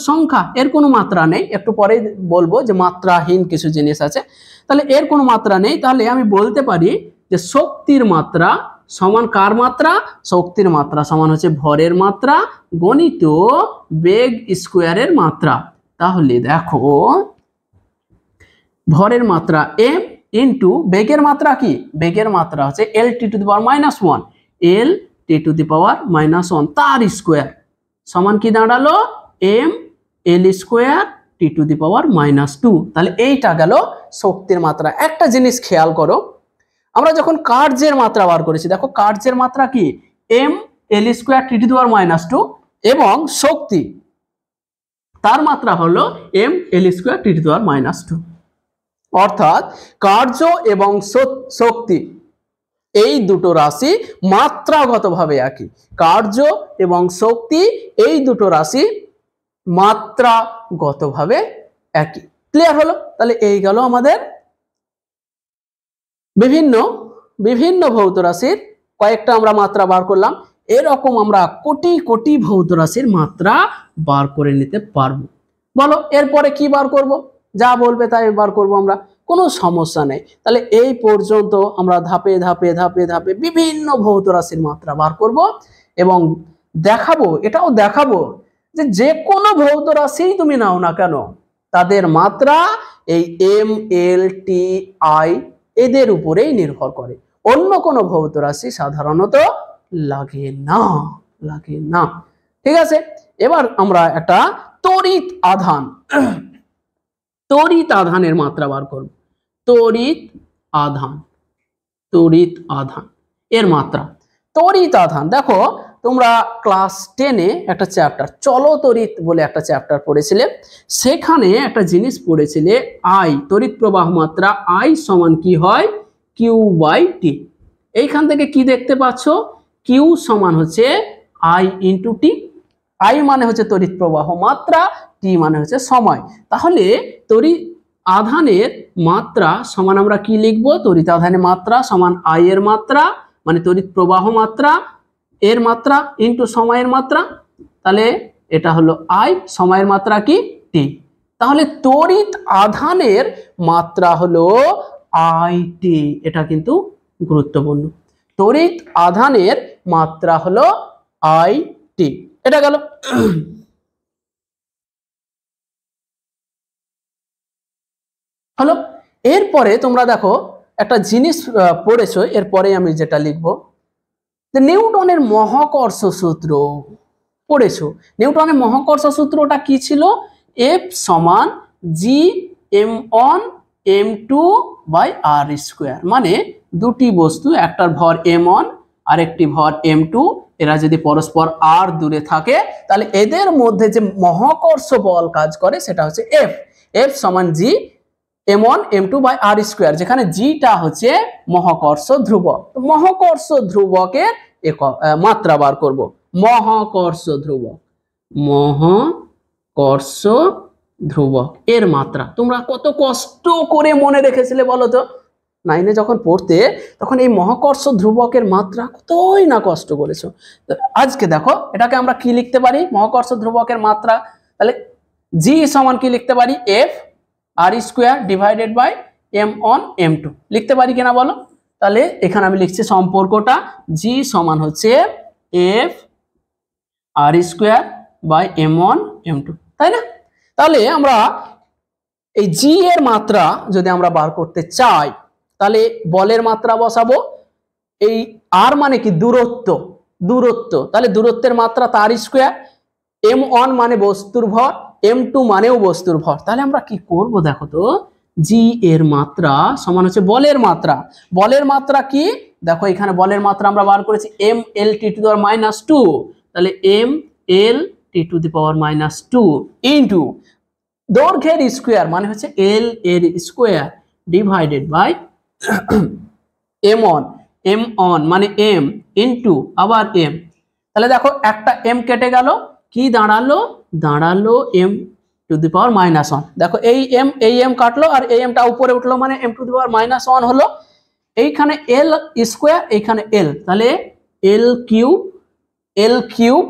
সংখ্যা, এর কোনো মাত্রা নেই। একটু পরে বলবো যে মাত্রাহীন কিছু জিনিস আছে। তাহলে এর কোনো মাত্রা নেই, তাহলে আমি বলতে পারি যে শক্তির মাত্রা সমান কার মাত্রা? শক্তির মাত্রা সমান হচ্ছে ভরের মাত্রা গণিত বেগ স্কোয়ারের মাত্রা। তাহলে দেখো ভরের মাত্রা এম ইন্টু বেগের মাত্রা কি? বেগের মাত্রা হচ্ছে এল T to the power -1, L T to the পাওয়ার -1 তার স্কোয়ার সমান কি দাঁড়ালো M L square T to the power -2। তাহলে এইটা গেল শক্তির মাত্রা। একটা জিনিস খেয়াল করো, আমরা যখন কার্যের মাত্রা বার করেছি, দেখো কার্যের মাত্রা কি M L square T to the power -2 এবং শক্তি তার মাত্রা হলো M L square T to the power -2। অর্থাৎ কার্য এবং শক্তি এই দুটো রাশি মাত্রাগতভাবে একই। কার্য এবং শক্তি এই দুটো রাশি মাত্রাগতভাবে একই। ক্লিয়ার হলো? তাহলে এই গেল আমাদের বিভিন্ন বিভিন্ন ভৌত রাশির কয়েকটা আমরা মাত্রা বার করলাম। এরকম আমরা কোটি কোটি ভৌত রাশির মাত্রা বার করে নিতে পারবো। বলো এরপরে কি বার করব? যা বলবে তাই বার করব আমরা, কোনো সমস্যা নেই। তাহলে এই পর্যন্ত আমরা ধাপে ধাপে ধাপে ধাপে বিভিন্ন ভৌত রাশির মাত্রা বার করব এবং দেখাবো, এটাও দেখাবো যে যে কোনো ভৌত রাশি তুমি নাও না কেন তাদের মাত্রা এই এম এল টি আই এদের উপরেই নির্ভর করে, অন্য কোনো ভৌত রাশি সাধারণত লাগে না, লাগে না। ঠিক আছে, এবার আমরা একটা তড়িৎ আধান তড়িৎ আধানের মাত্রা বার করব। তড়িৎ আধান, তড়িৎ আধান এর মাত্রা। তড়িৎ আধান দেখো তোমরা ক্লাস 10-এ একটা চ্যাপ্টার চলো তড়িৎ বলে একটা চ্যাপ্টার পড়েছিলে, সেখানে একটা জিনিস পড়েছিলে আই, তড়িৎ প্রবাহ মাত্রা আই সমান কি হয় কিউ বাই টি। এইখান থেকে কি দেখতে পাচ্ছ, কিউ সমান হচ্ছে আই ইন্টু টি। আই মানে হচ্ছে তড়িৎ প্রবাহ মাত্রা, টি মানে হচ্ছে সময়। তাহলে তড়িৎ আধানের মাত্রা সমান আমরা কি লিখবো, তড়িৎ আধানের মাত্রা সমান আই এর মাত্রা মানে তড়িৎ প্রবাহ মাত্রা এর মাত্রা ইন্টু সময়ের মাত্রা। তাহলে এটা হলো আই, সময়ের মাত্রা কি টি। তাহলে তড়িৎ আধানের মাত্রা হলো আই টি, এটা কিন্তু গুরুত্বপূর্ণ। তড়িৎ আধানের মাত্রা হলো আই টি, এটা গেল। হলো, এরপরে তোমরা দেখো একটা জিনিস পড়েছো, এরপরে আমি যেটা লিখবো যে নিউটনের মহাকর্ষ সূত্র পড়েছো। নিউটনের মহাকর্ষ সূত্রটা কি ছিল, এফ সমান G M one M two by R square. মানে দুটি বস্তু, একটার ভর এম ওয়ান আর একটি ভর এম টু, এরা যদি পরস্পর আর দূরে থাকে তাহলে এদের মধ্যে যে মহাকর্ষ বল কাজ করে সেটা হচ্ছে এফ। এফ সমান G M one M two by R square, যেখানে জিটা হচ্ছে মহাকর্ষ ধ্রুবক। মহাকর্ষ ধ্রুবকের মাত্রা বার করব। মহাকর্ষ ধ্রুবক, মহাকর্ষ ধ্রুবক এর মাত্রা তোমরা কত কষ্ট করে মনে রেখেছিলে বলো তো, 9-এ যখন পড়তে তখন এই মহাকর্ষ ধ্রুবকের মাত্রা কতই না কষ্ট করেছো। আজকে দেখো এটাকে আমরা কি লিখতে পারি, মহাকর্ষ ধ্রুবকের মাত্রা। তাহলে জি সমান কি লিখতে পারি, F R square divided by M one M two লিখতে পারি কিনা বলো। তাহলে এখানে আমি লিখছি সম্পর্কটা জি সমান হচ্ছে F R square by M one M two, তাই না? তাহলে আমরা এই জি এর মাত্রা যদি আমরা বার করতে চাই তাহলে বলের মাত্রা বসাবো। এই আর মানে কি দূরত্ব, দূরত্ব, তাহলে দূরত্বের মাত্রা তার স্কোয়ার। এম ওয়ান মানে বস্তুর ভর, এম টু মানেও বস্তুর ভর। তাহলে আমরা কি করব দেখো তো, জি এর মাত্রা সমান হচ্ছে বলের মাত্রা। বলের মাত্রা কি দেখো, এখানে বলের মাত্রা আমরা বার করেছি M L T to the power minus two. তাহলে M L T to the power minus two into দৈর্ঘ্যের স্কোয়ার মানে হচ্ছে এল এর square divided by M on মানে এম ইন্টু আবার এম। তাহলে দেখো একটা এম কেটে গেল, কি দাঁড়ালো, দাঁড়ালো M to the power minus one. দেখো এই এম কাটলো আর এই এমটা উপরে উঠলো মানে M to the power minus one হলো। এইখানে এল স্কোয়ার, এইখানে এল, তাহলে এল কিউব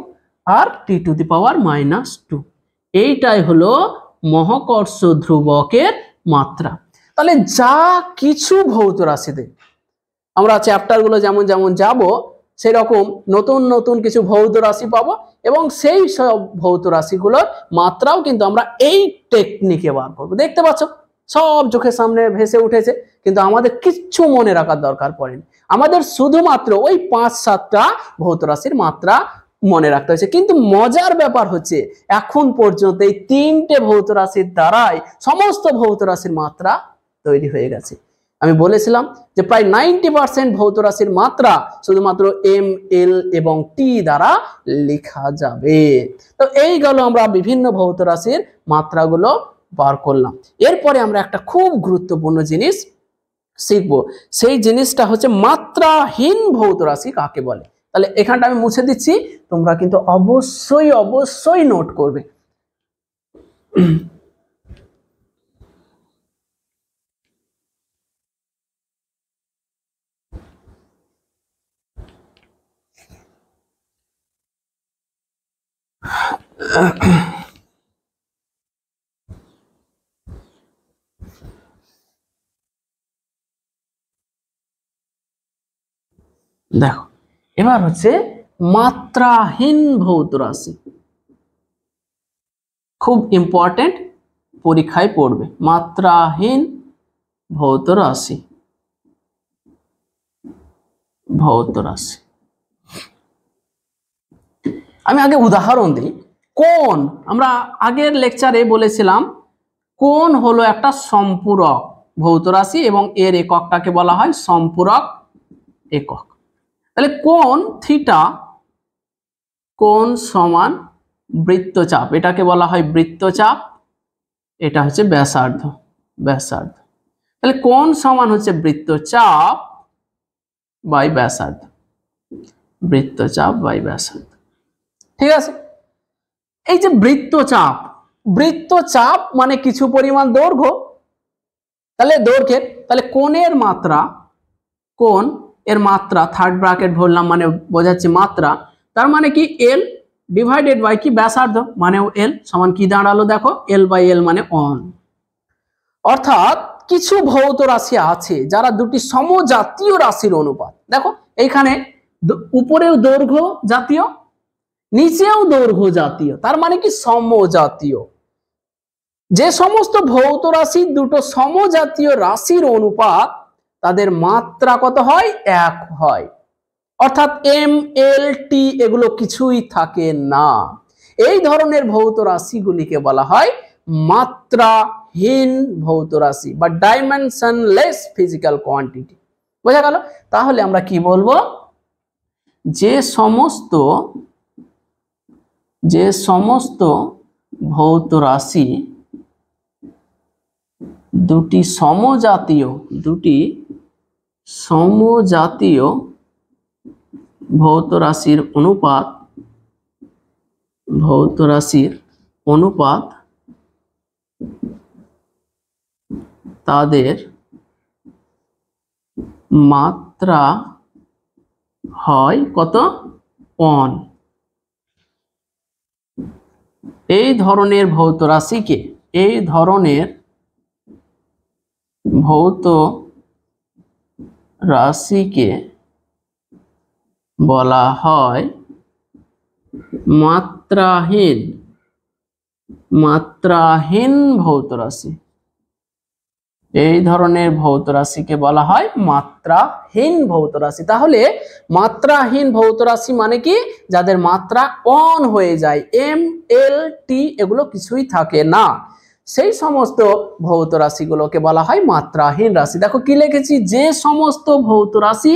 আর T to the power minus two. এইটাই হলো মহাকর্ষ ধ্রুবকের মাত্রা। তাহলে যা কিছু ভৌত রাশিতে আমরা চ্যাপ্টারগুলো যেমন যেমন যাব সেরকম নতুন নতুন কিছু ভৌত রাশি পাবো এবং সেই সব ভৌত রাশিগুলোর মাত্রাও কিন্তু আমরা এই টেকনিকে বার করবো। দেখতে পাচ্ছ সব চোখের সামনে ভেসে উঠেছে, কিন্তু আমাদের কিচ্ছু মনে রাখার দরকার পড়েনি। আমাদের শুধুমাত্র ওই 5-7টা ভৌত রাশির মাত্রা মনে রাখতে হয়েছে। কিন্তু মজার ব্যাপার হচ্ছে এখন পর্যন্ত এই 3টে ভৌত রাশির দ্বারাই সমস্ত ভৌত রাশির মাত্রা তৈরি হয়ে গেছে। আমি বলেছিলাম যে প্রায় 90% ভৌত রাশির মাত্রা শুধুমাত্র এম এল এবং টি দ্বারা লেখা যাবে। তো এই গেল আমরা বিভিন্ন ভৌত রাশির মাত্রাগুলো বার করলাম। এরপরে আমরা একটা খুব গুরুত্বপূর্ণ জিনিস শিখব, সেই জিনিসটা হচ্ছে মাত্রাহীন ভৌত রাশি কাকে বলে। তাহলে এখানটা আমি মুছে দিচ্ছি, তোমরা কিন্তু অবশ্যই অবশ্যই নোট করবে। দেখো এবার হচ্ছে মাত্রাহীন ভৌত রাশি, খুব ইম্পর্টেন্ট, পরীক্ষায় পড়বে। মাত্রাহীন ভৌত রাশি, ভৌত রাশি। আমি আগে উদাহরণ দিই। কোণ, আমরা আগের লেকচারে বলেছিলাম কোণ হলো একটা সম্পূরক ভৌত রাশি এবং এর এককটাকে বলা হয় সম্পূরক একক। তাহলে কোণ থিটা, কোণ সমান বৃত্তচাপ, এটাকে বলা হয় বৃত্তচাপ, এটা হচ্ছে ব্যাসার্ধ, ব্যাসার্ধ। তাহলে কোণ সমান হচ্ছে বৃত্তচাপ বাই ব্যাসার্ধ, বৃত্তচাপ বাই ব্যাসার্ধ। ঠিক আছে, এই যে বৃত্তচাপ, বৃত্তচাপ মানে কিছু পরিমাণ দৈর্ঘ্য, তাহলে দৈর্ঘ্যের, তাহলে কোণের মাত্রা, কোণ এর মাত্রা থার্ড ব্র্যাকেট ধরলাম মানে বোঝাচ্ছে মাত্রা, তার মানে কি এল ডিভাইডেড বাই কি ব্যাসার্ধ মানেও এল, সমান কি দাঁড়ালো দেখো এল বাই এল মানে অন। অর্থাৎ কিছু ভৌত রাশি আছে যারা দুটি সমজাতীয় রাশির অনুপাত, দেখো এইখানে উপরেও দৈর্ঘ্য জাতীয় নিচেও দৈর্ঘ্য জাতীয়, তার মানে কি সমজাতীয়। যে সমস্ত ভৌত রাশি দুটো সমজাতীয় রাশির অনুপাত তাদের মাত্রা কত হয়, এক হয়। অর্থাৎ এম এল টি এগুলো কিছুই থাকে না। এই ধরনের ভৌত রাশিগুলিকে বলা হয় মাত্রাহীন ভৌত রাশি বা ডাইমেনশনলেস ফিজিক্যাল কোয়ান্টিটি। বোঝা গেল? তাহলে আমরা কি বলবো, যে সমস্ত ভৌত রাশি দুটি সমজাতীয় ভৌত রাশির অনুপাত তাদের মাত্রা হয় কত, অন। এই ধরনের ভৌত রাশিকে বলা হয় মাত্রাহীন ভৌত রাশি। এই ধরনের ভৌত রাশিকে বলা হয় মাত্রাহীন ভৌত রাশি। তাহলে মাত্রাহীন ভৌত রাশি মানে কি, যাদের মাত্রা অন হয়ে যায়, এম এল টি এগুলো কিছুই থাকে না, সেই সমস্ত ভৌত রাশিগুলোকে বলা হয় মাত্রাহীন রাশি। দেখো কি লিখেছি, যে সমস্ত ভৌত রাশি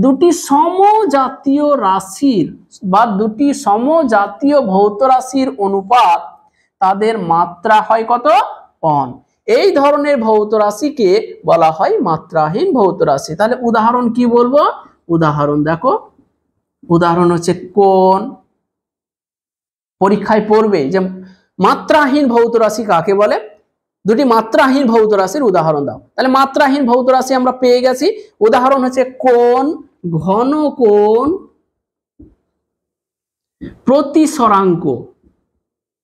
দুটি সমজাতীয় রাশির বা দুটি সমজাতীয় ভৌত রাশির অনুপাত তাদের মাত্রা হয় কত, অন। এই ধরনের ভৌত রাশিকে বলা হয় মাত্রাহীন ভৌত রাশি। তাহলে উদাহরণ কি বলবো, উদাহরণ দেখো, উদাহরণ হচ্ছে কোণ। পরীক্ষায় পড়বে যে মাত্রাহীন ভৌত রাশি কাকে বলে, দুটি মাত্রাহীন ভৌত রাশির উদাহরণ দাও। তাহলে মাত্রাহীন ভৌত রাশি আমরা পেয়ে গেছি, উদাহরণ হচ্ছে কোণ, ঘন কোণ, প্রতিসরাঙ্ক।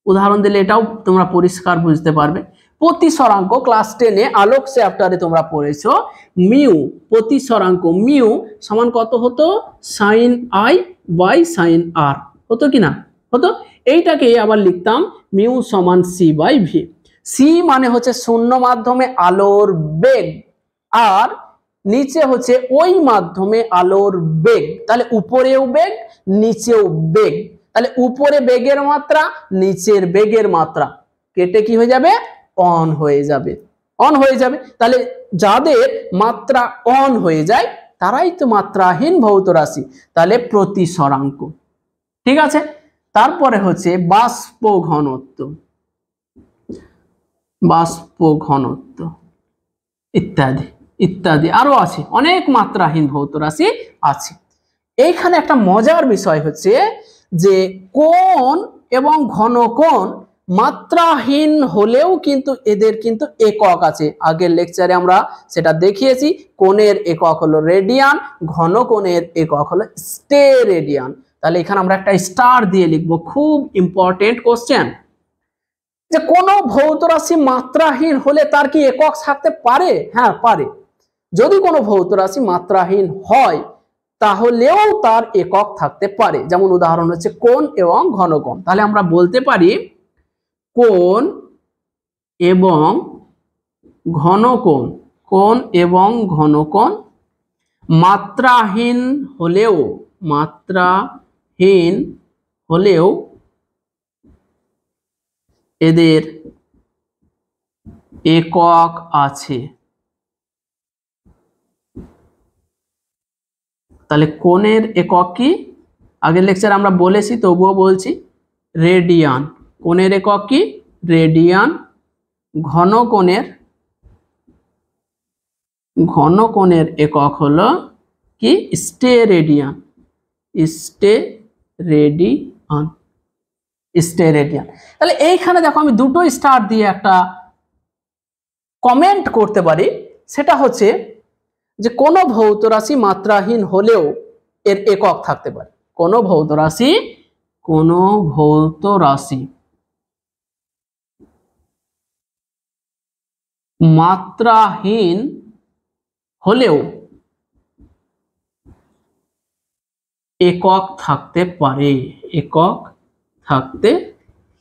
উদাহরণ দিলে এটাও তোমরা পরিষ্কার বুঝতে পারবে। প্রতিসরাঙ্ক ক্লাস 10-এ আলোক চ্যাপ্টারে তোমরা পড়েছো, মিউ প্রতিসরাঙ্ক, মিউ সমান কত হতো, সাইন আই বাই সাইন আর, হতো কি না, হতো। এইটাকে আবার লিখতাম মিউ সমান সি বাই ভি। সি মানে হচ্ছে শূন্য মাধ্যমে আলোর বেগ, আর নিচে হচ্ছে ওই মাধ্যমে আলোর বেগ। তাহলে উপরেও বেগ নিচেও বেগ, তাহলে উপরে বেগের মাত্রা নিচের বেগের মাত্রা কেটে কি হয়ে যাবে, অন হয়ে যাবে, অন হয়ে যাবে। তাহলে যাদের মাত্রা অন হয়ে যায় তারাই তো মাত্রাহীন ভৌত রাশি। তাহলে প্রতিসরাঙ্ক, ঠিক আছে। তারপরে হচ্ছে বাষ্প ঘনত্ব, বাষ্প ঘনত্ব ইত্যাদি ইত্যাদি আরো আছে, অনেক মাত্রাহীন ভৌত রাশি আছে। এইখানে একটা মজার বিষয় হচ্ছে যে কোণ এবং ঘন কোণ মাত্রাহীন হলেও কিন্তু এদের কিন্তু একক আছে। আগের লেকচারে আমরা সেটা দেখিয়েছি। কোণের একক হলো রেডিয়ান, ঘন কোণের একক হলো স্টেরেডিয়ান। তাহলে এখানে আমরা একটা স্টার দিয়ে লিখবো, খুব ইম্পর্টেন্ট কোশ্চেন। যে কোনো ভৌত রাশি মাত্রাহীন হলে তার কি একক থাকতে পারে? হ্যাঁ পারে। যদি কোনো ভৌত রাশি মাত্রাহীন হয় তাহলেও তার একক থাকতে পারে। যেমন উদাহরণ হচ্ছে কোণ এবং ঘনকোণ। তাহলে আমরা বলতে পারি কোণ এবং ঘনকোণ, কোণ এবং ঘনকোণ মাত্রাহীন হলেও এদের একক আছে। তাহলে কোণের একক কি? আগের লেকচারে আমরা বলেছি, তবুও বলছি, রেডিয়ান। কোণের একক কি? রেডিয়ান। ঘনকোণের একক হলো কি? স্টেরেডিয়ান। তাহলে এইখানে দেখো আমি দুটো স্টার দিয়ে একটা কমেন্ট করতে পারি। সেটা হচ্ছে যে কোনো ভৌত রাশি মাত্রাহীন হলেও এর একক থাকতে পারে। কোনো ভৌত রাশি মাত্রাহীন হলেও একক থাকতে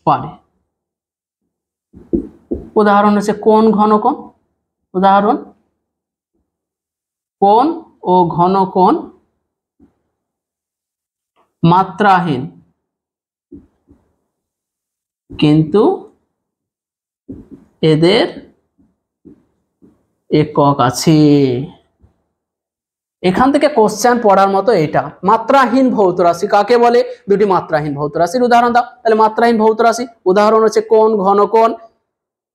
পারে। উদাহরণ হচ্ছে কোণ ঘনকোণ। উদাহরণ, কোণ ও ঘনকোণ মাত্রাহীন কিন্তু এদের একক আছে। এখান থেকে কোশ্চেন পড়ার মতো এটা। মাত্রাহীন ভৌত রাশি কাকে বলে? দুটি মাত্রাহীন ভৌত রাশির উদাহরণ দাও। তাহলে মাত্রাহীন ভৌত রাশি উদাহরণ হচ্ছে কোণ, ঘনকোণ,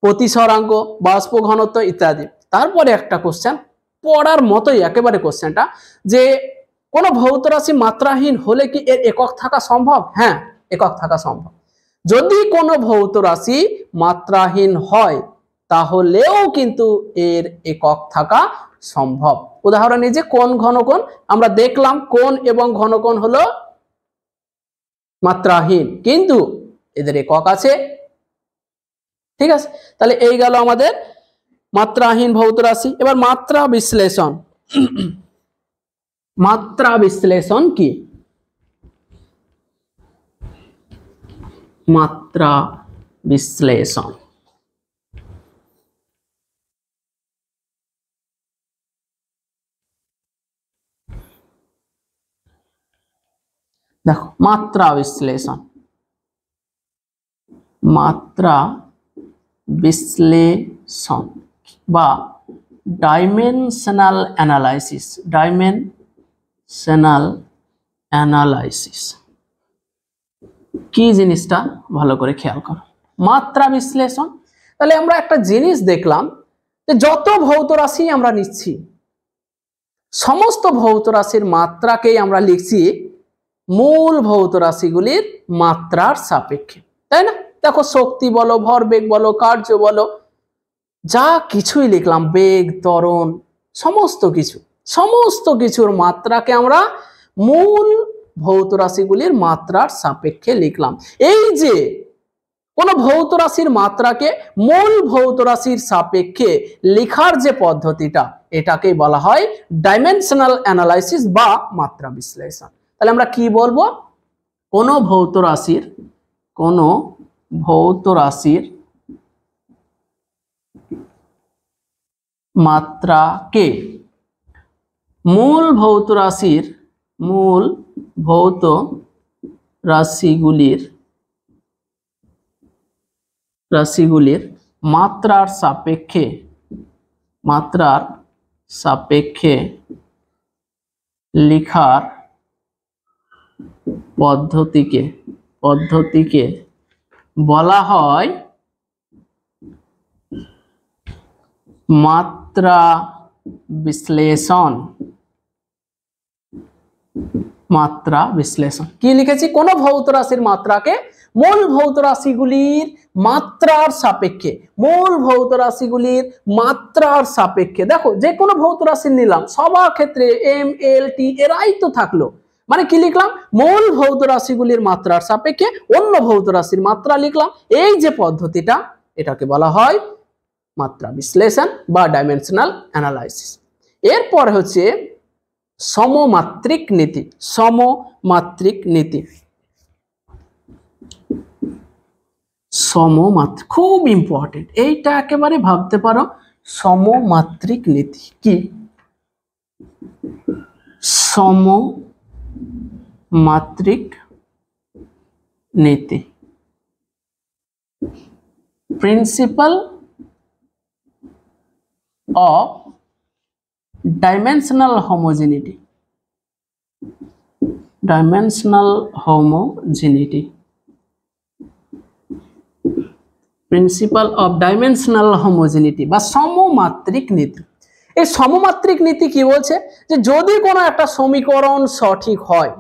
প্রতিসরাঙ্ক, বাষ্প ঘনত্ব ইত্যাদি। তারপরে একটা কোশ্চেন পড়ার মতোই একেবারে কোশ্চেনটা, যে কোনো ভৌত রাশি মাত্রাহীন হলে কি এর একক থাকা সম্ভব? হ্যাঁ, একক থাকা সম্ভব। যদি কোনো ভৌত রাশি মাত্রাহীন হয় তাহলেও কিন্তু এর একক থাকা সম্ভব। উদাহরণ এই যে কোণ ঘনকোণ, আমরা দেখলাম কোণ এবং ঘনকোণ হলো মাত্রাহীন কিন্তু এদের একক আছে। ঠিক আছে, তাহলে এই গেল আমাদের মাত্রাহীন ভৌত রাশি। এবার মাত্রা বিশ্লেষণ। মাত্রা বিশ্লেষণ কি? মাত্রা বিশ্লেষণ দেখো, মাত্রা বিশ্লেষণ বা ডাইমেনশনাল অ্যানালাইসিস কি জিনিসটা ভালো করে খেয়াল করো। মাত্রা বিশ্লেষণ, তাহলে আমরা একটা জিনিস দেখলাম যে যত ভৌত রাশি আমরা নিচ্ছি, সমস্ত ভৌত রাশির মাত্রাকেই আমরা লিখছি মূল ভৌত রাশিগুলির মাত্রার সাপেক্ষে, তাই না? দেখো, শক্তি বলো, ভরবেগ বলো, কার্য বলো, যা কিছুই লিখলাম, বেগ, ত্বরণ, সমস্ত কিছুর মাত্রাকে আমরা মূল ভৌত রাশিগুলির মাত্রার সাপেক্ষে লিখলাম। এই যে কোন ভৌত রাশির মাত্রাকে মূল ভৌত রাশির সাপেক্ষে লেখার যে পদ্ধতিটা, এটাকেই বলা হয় ডাইমেনশনাল অ্যানালাইসিস বা মাত্রা বিশ্লেষণ। তাহলে আমরা কি বলবো? কোন ভৌত রাশির মাত্রাকে মূল ভৌত রাশিগুলির মাত্রার সাপেক্ষে লেখার পদ্ধতিকে বলা হয় মাত্রা বিশ্লেষণ। কি লিখেছি? কোন ভৌত রাশির মাত্রাকে মূল ভৌত রাশিগুলির মাত্রার সাপেক্ষে, মূল ভৌত রাশিগুলির মাত্রার সাপেক্ষে, দেখো যে কোনো ভৌত রাশি নিলাম সবার ক্ষেত্রে এম এল টি এরাই তো থাকলো, মানে কি লিখলাম, মূল ভৌত রাশিগুলির মাত্রার সাপেক্ষে অন্য ভৌত রাশির মাত্রা লিখলাম। এই যে পদ্ধতিটা, এটাকে বলা হয় মাত্রা বিশ্লেষণ বা ডাইমেনশনাল অ্যানালাইসিস। এরপর হচ্ছে সমমাত্রিক নীতি। সমমাত্রিক নীতি, সমমাত্রিক খুব ইম্পর্টেন্ট, এইটা একেবারে ভাবতে পারো। সমমাত্রিক নীতি কি? সমমাত্রিক নীতি, principle of dimensional homogeneity, dimensional homogeneity, principle of dimensional homogeneity বা সমমাত্রিক নীতি। এই সমমাত্রিক নীতি কি বলছে, যে যদি কোনো একটা সমীকরণ সঠিক হয়,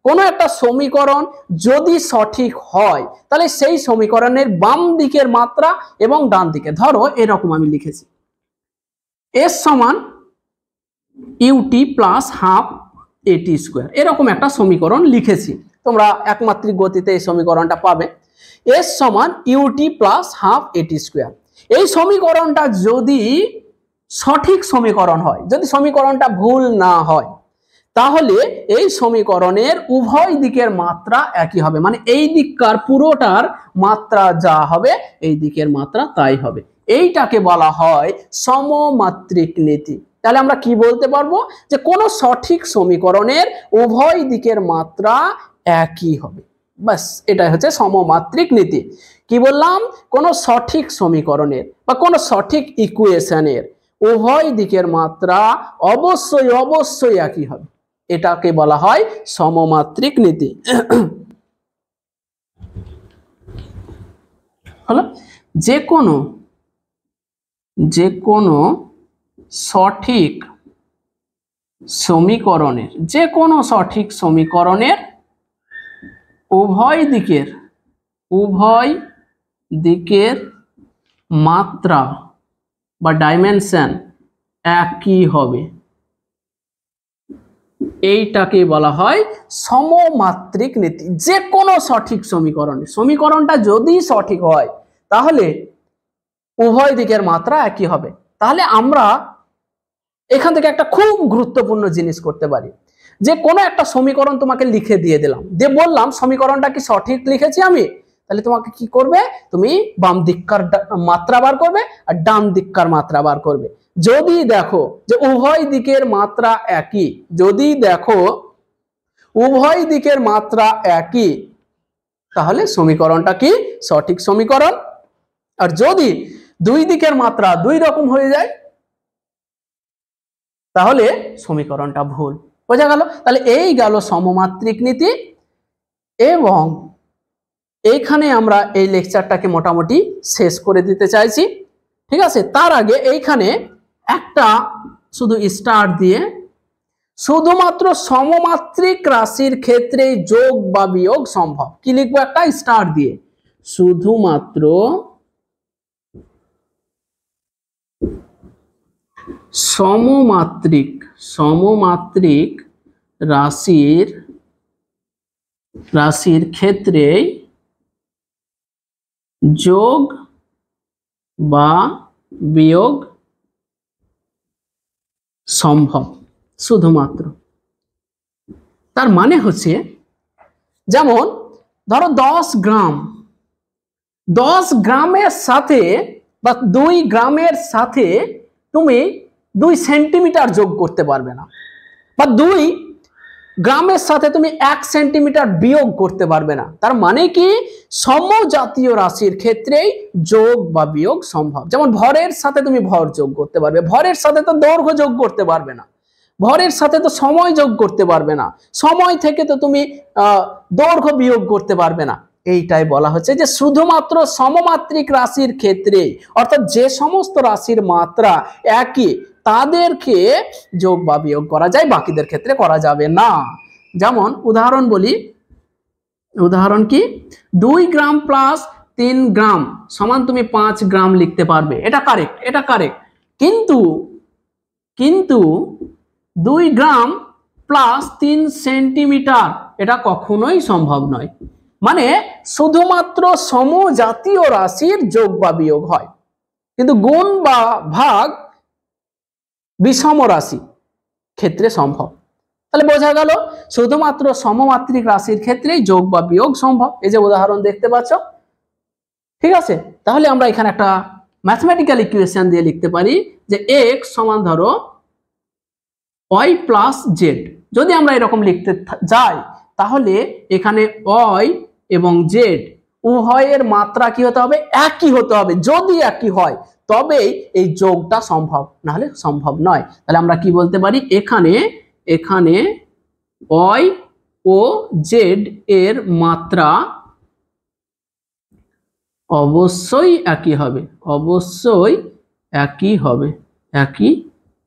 কোনো একটা সমীকরণ যদি সঠিক হয়, তাহলে সেই সমীকরণের বাম দিকের মাত্রা এবং ডান দিকে, ধরো এরকম আমি লিখেছি এস সমান ইউটি প্লাস হাফ এটি স্কোয়ার, এরকম একটা সমীকরণ লিখেছি, তোমরা একমাত্রিক গতিতে এই সমীকরণটা পাবে। এস সমান ইউটি প্লাস হাফ এটি স্কোয়ার, এই সমীকরণটা যদি সঠিক সমীকরণ হয়, যদি সমীকরণটা ভুল না হয়, তাহলে এই সমীকরণের উভয় দিকের মাত্রা একই হবে, মানে এই দিককার পুরোটার মাত্রা যা হবে এই দিকের মাত্রা তাই হবে। এইটাকে বলা হয় সমমাত্রিক নীতি। তাহলে আমরা কি বলতে পারবো, যে কোনো সঠিক সমীকরণের উভয় দিকের মাত্রা একই হবে, বাস এটাই হচ্ছে সমমাত্রিক নীতি। কি বললাম, কোনো সঠিক সমীকরণের বা কোনো সঠিক ইকুয়েশনের উভয় দিকের মাত্রা অবশ্যই অবশ্যই একই হবে, এটাকে বলা হয় সমমাত্রিক নীতি। হলো যে কোনো সঠিক সমীকরণের উভয় দিকের মাত্রা বা ডাইমেনশন একই হবে, এইটাকে বলা হয় সমমাত্রিক নীতি। যে কোনো সঠিক সমীকরণটা যদি সঠিক হয়, তাহলে উভয় দিকের মাত্রা একই হবে। তাহলে আমরা এখান থেকে একটা খুব গুরুত্বপূর্ণ জিনিস করতে পারি, যে কোনো একটা সমীকরণ তোমাকে লিখে দিয়ে দিলাম, দিয়ে বললাম সমীকরণটা কি সঠিক লিখেছি আমি, তাহলে তোমাকে কি করবে, তুমি বাম দিককার মাত্রা বার করবে আর ডান দিককার মাত্রা বার করবে। যদি দেখো যে উভয় দিকের মাত্রা একই, যদি দেখো উভয় দিকের মাত্রা একই, তাহলে সমীকরণটা কি সঠিক সমীকরণ। আর যদি দুই দিকের মাত্রা দুই রকম হয়ে যায়, তাহলে সমীকরণটা ভুল। বোঝা গেল? তাহলে এই গেল সমমাত্রিক নীতি। এবং এইখানে আমরা এই লেকচারটাকে মোটামুটি শেষ করে দিতে চাইছি, ঠিক আছে। তার আগে এইখানে একটা শুধু স্টার দিয়ে, শুধুমাত্র সমমাত্রিক রাশির ক্ষেত্রে যোগ বা বিয়োগ সম্ভব, কি লিখবো, একটা স্টার দিয়ে, শুধুমাত্র সমমাত্রিক রাশির ক্ষেত্রে যোগ বা বিয়োগ সম্ভব, শুধুমাত্র। তার মানে হচ্ছে, যেমন ধরো 10 গ্রামের সাথে বা 2 গ্রামের সাথে তুমি 2 সেন্টিমিটার যোগ করতে পারবে না, বা 2 গ্রামের সাথে তুমি 1 সেন্টিমিটার বিয়োগ করতে পারবে না। তার মানে কি, সমজাতীয় রাশির ক্ষেত্রেই যোগ বা বিয়োগ সম্ভব। যেমন ভরের সাথে তুমি ভর যোগ করতে পারবে, ভরের সাথে তো দৈর্ঘ্য যোগ করতে পারবে না, ভরের সাথে তো সময় যোগ করতে পারবে না, সময় থেকে তো তুমি দৈর্ঘ্য বিয়োগ করতে পারবে না। এইটাই বলা হচ্ছে যে শুধুমাত্র সমমাত্রিক রাশির ক্ষেত্রে, অর্থাৎ যে সমস্ত রাশির মাত্রা একই, তাদেরকে যোগ বা বিয়োগ করা যায়, বাকিদের ক্ষেত্রে করা যাবে না। যেমন উদাহরণ বলি, উদাহরণ কি, 2 গ্রাম প্লাস 3 গ্রাম সমান তুমি 5 গ্রাম লিখতে পারবে, এটা কারেক্ট, এটা কারেক্ট। কিন্তু কিন্তু 2 গ্রাম প্লাস 3 সেন্টিমিটার এটা কখনোই সম্ভব নয়। মানে শুধুমাত্র সমজাতীয় রাশির যোগ বা বিয়োগ হয়, কিন্তু গুণ বা ভাগ বিষম রাশি ক্ষেত্রে সম্ভব। তাহলে বোঝা গেল শুধুমাত্র সমমাত্রিক রাশির ক্ষেত্রেই যোগ বা বিয়োগ সম্ভব। এই যে উদাহরণ দেখতে পাচ্ছ, ঠিক আছে। তাহলে আমরা এখানে একটা ম্যাথমেটিক্যাল ইকুয়েশন দিয়ে লিখতে পারি যে x সমান ধরো y প্লাস জেড। যদি আমরা এরকম লিখতে যাই তাহলে এখানে y এবং z উভয়ের মাত্রা কি হতে হবে, একই হতে হবে। যদি একই হয় তবেই এই যোগটা সম্ভব, না হলে সম্ভব নয়। তাহলে আমরা কি বলতে পারি, এখানে এখানে y ও z এর মাত্রা অবশ্যই একই হবে, অবশ্যই একই হবে, একই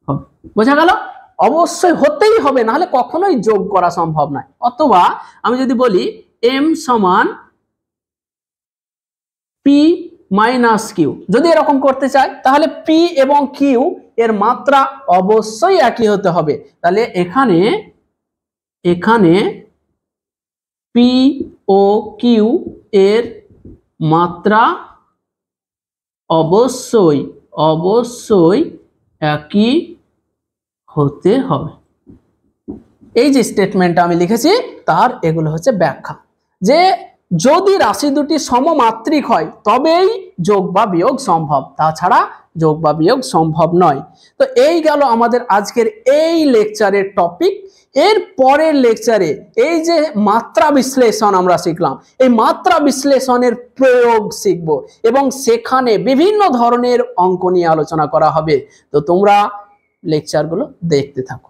হবে। বোঝা গেল? অবশ্যই হতেই হবে, না হলে কখনোই যোগ করা সম্ভব নয়। অথবা আমি যদি বলি m সমান p মাইনাস কিউ, যদি এরকম করতে চাই তাহলে p এবং q এর মাত্রা অবশ্যই একই হতে হবে। তাহলে এখানে এখানে p ও q এর মাত্রা অবশ্যই অবশ্যই একই হতে হবে। এই যে স্টেটমেন্টটা আমি লিখেছি তার এগুলো হচ্ছে ব্যাখ্যা, যে যদি রাশি দুটি সমমাত্রিক হয় তবেই যোগ বা বিয়োগ সম্ভব, তাছাড়া যোগ বা বিয়োগ সম্ভব নয়। তো এই গেল আমাদের আজকের এই লেকচারের টপিক। এর পরের লেকচারে এই যে মাত্রা বিশ্লেষণ আমরা শিখলাম, এই মাত্রা বিশ্লেষণের প্রয়োগ শিখব এবং সেখানে বিভিন্ন ধরনের অঙ্ক নিয়ে আলোচনা করা হবে। তো তোমরা লেকচারগুলো দেখতে থাকো।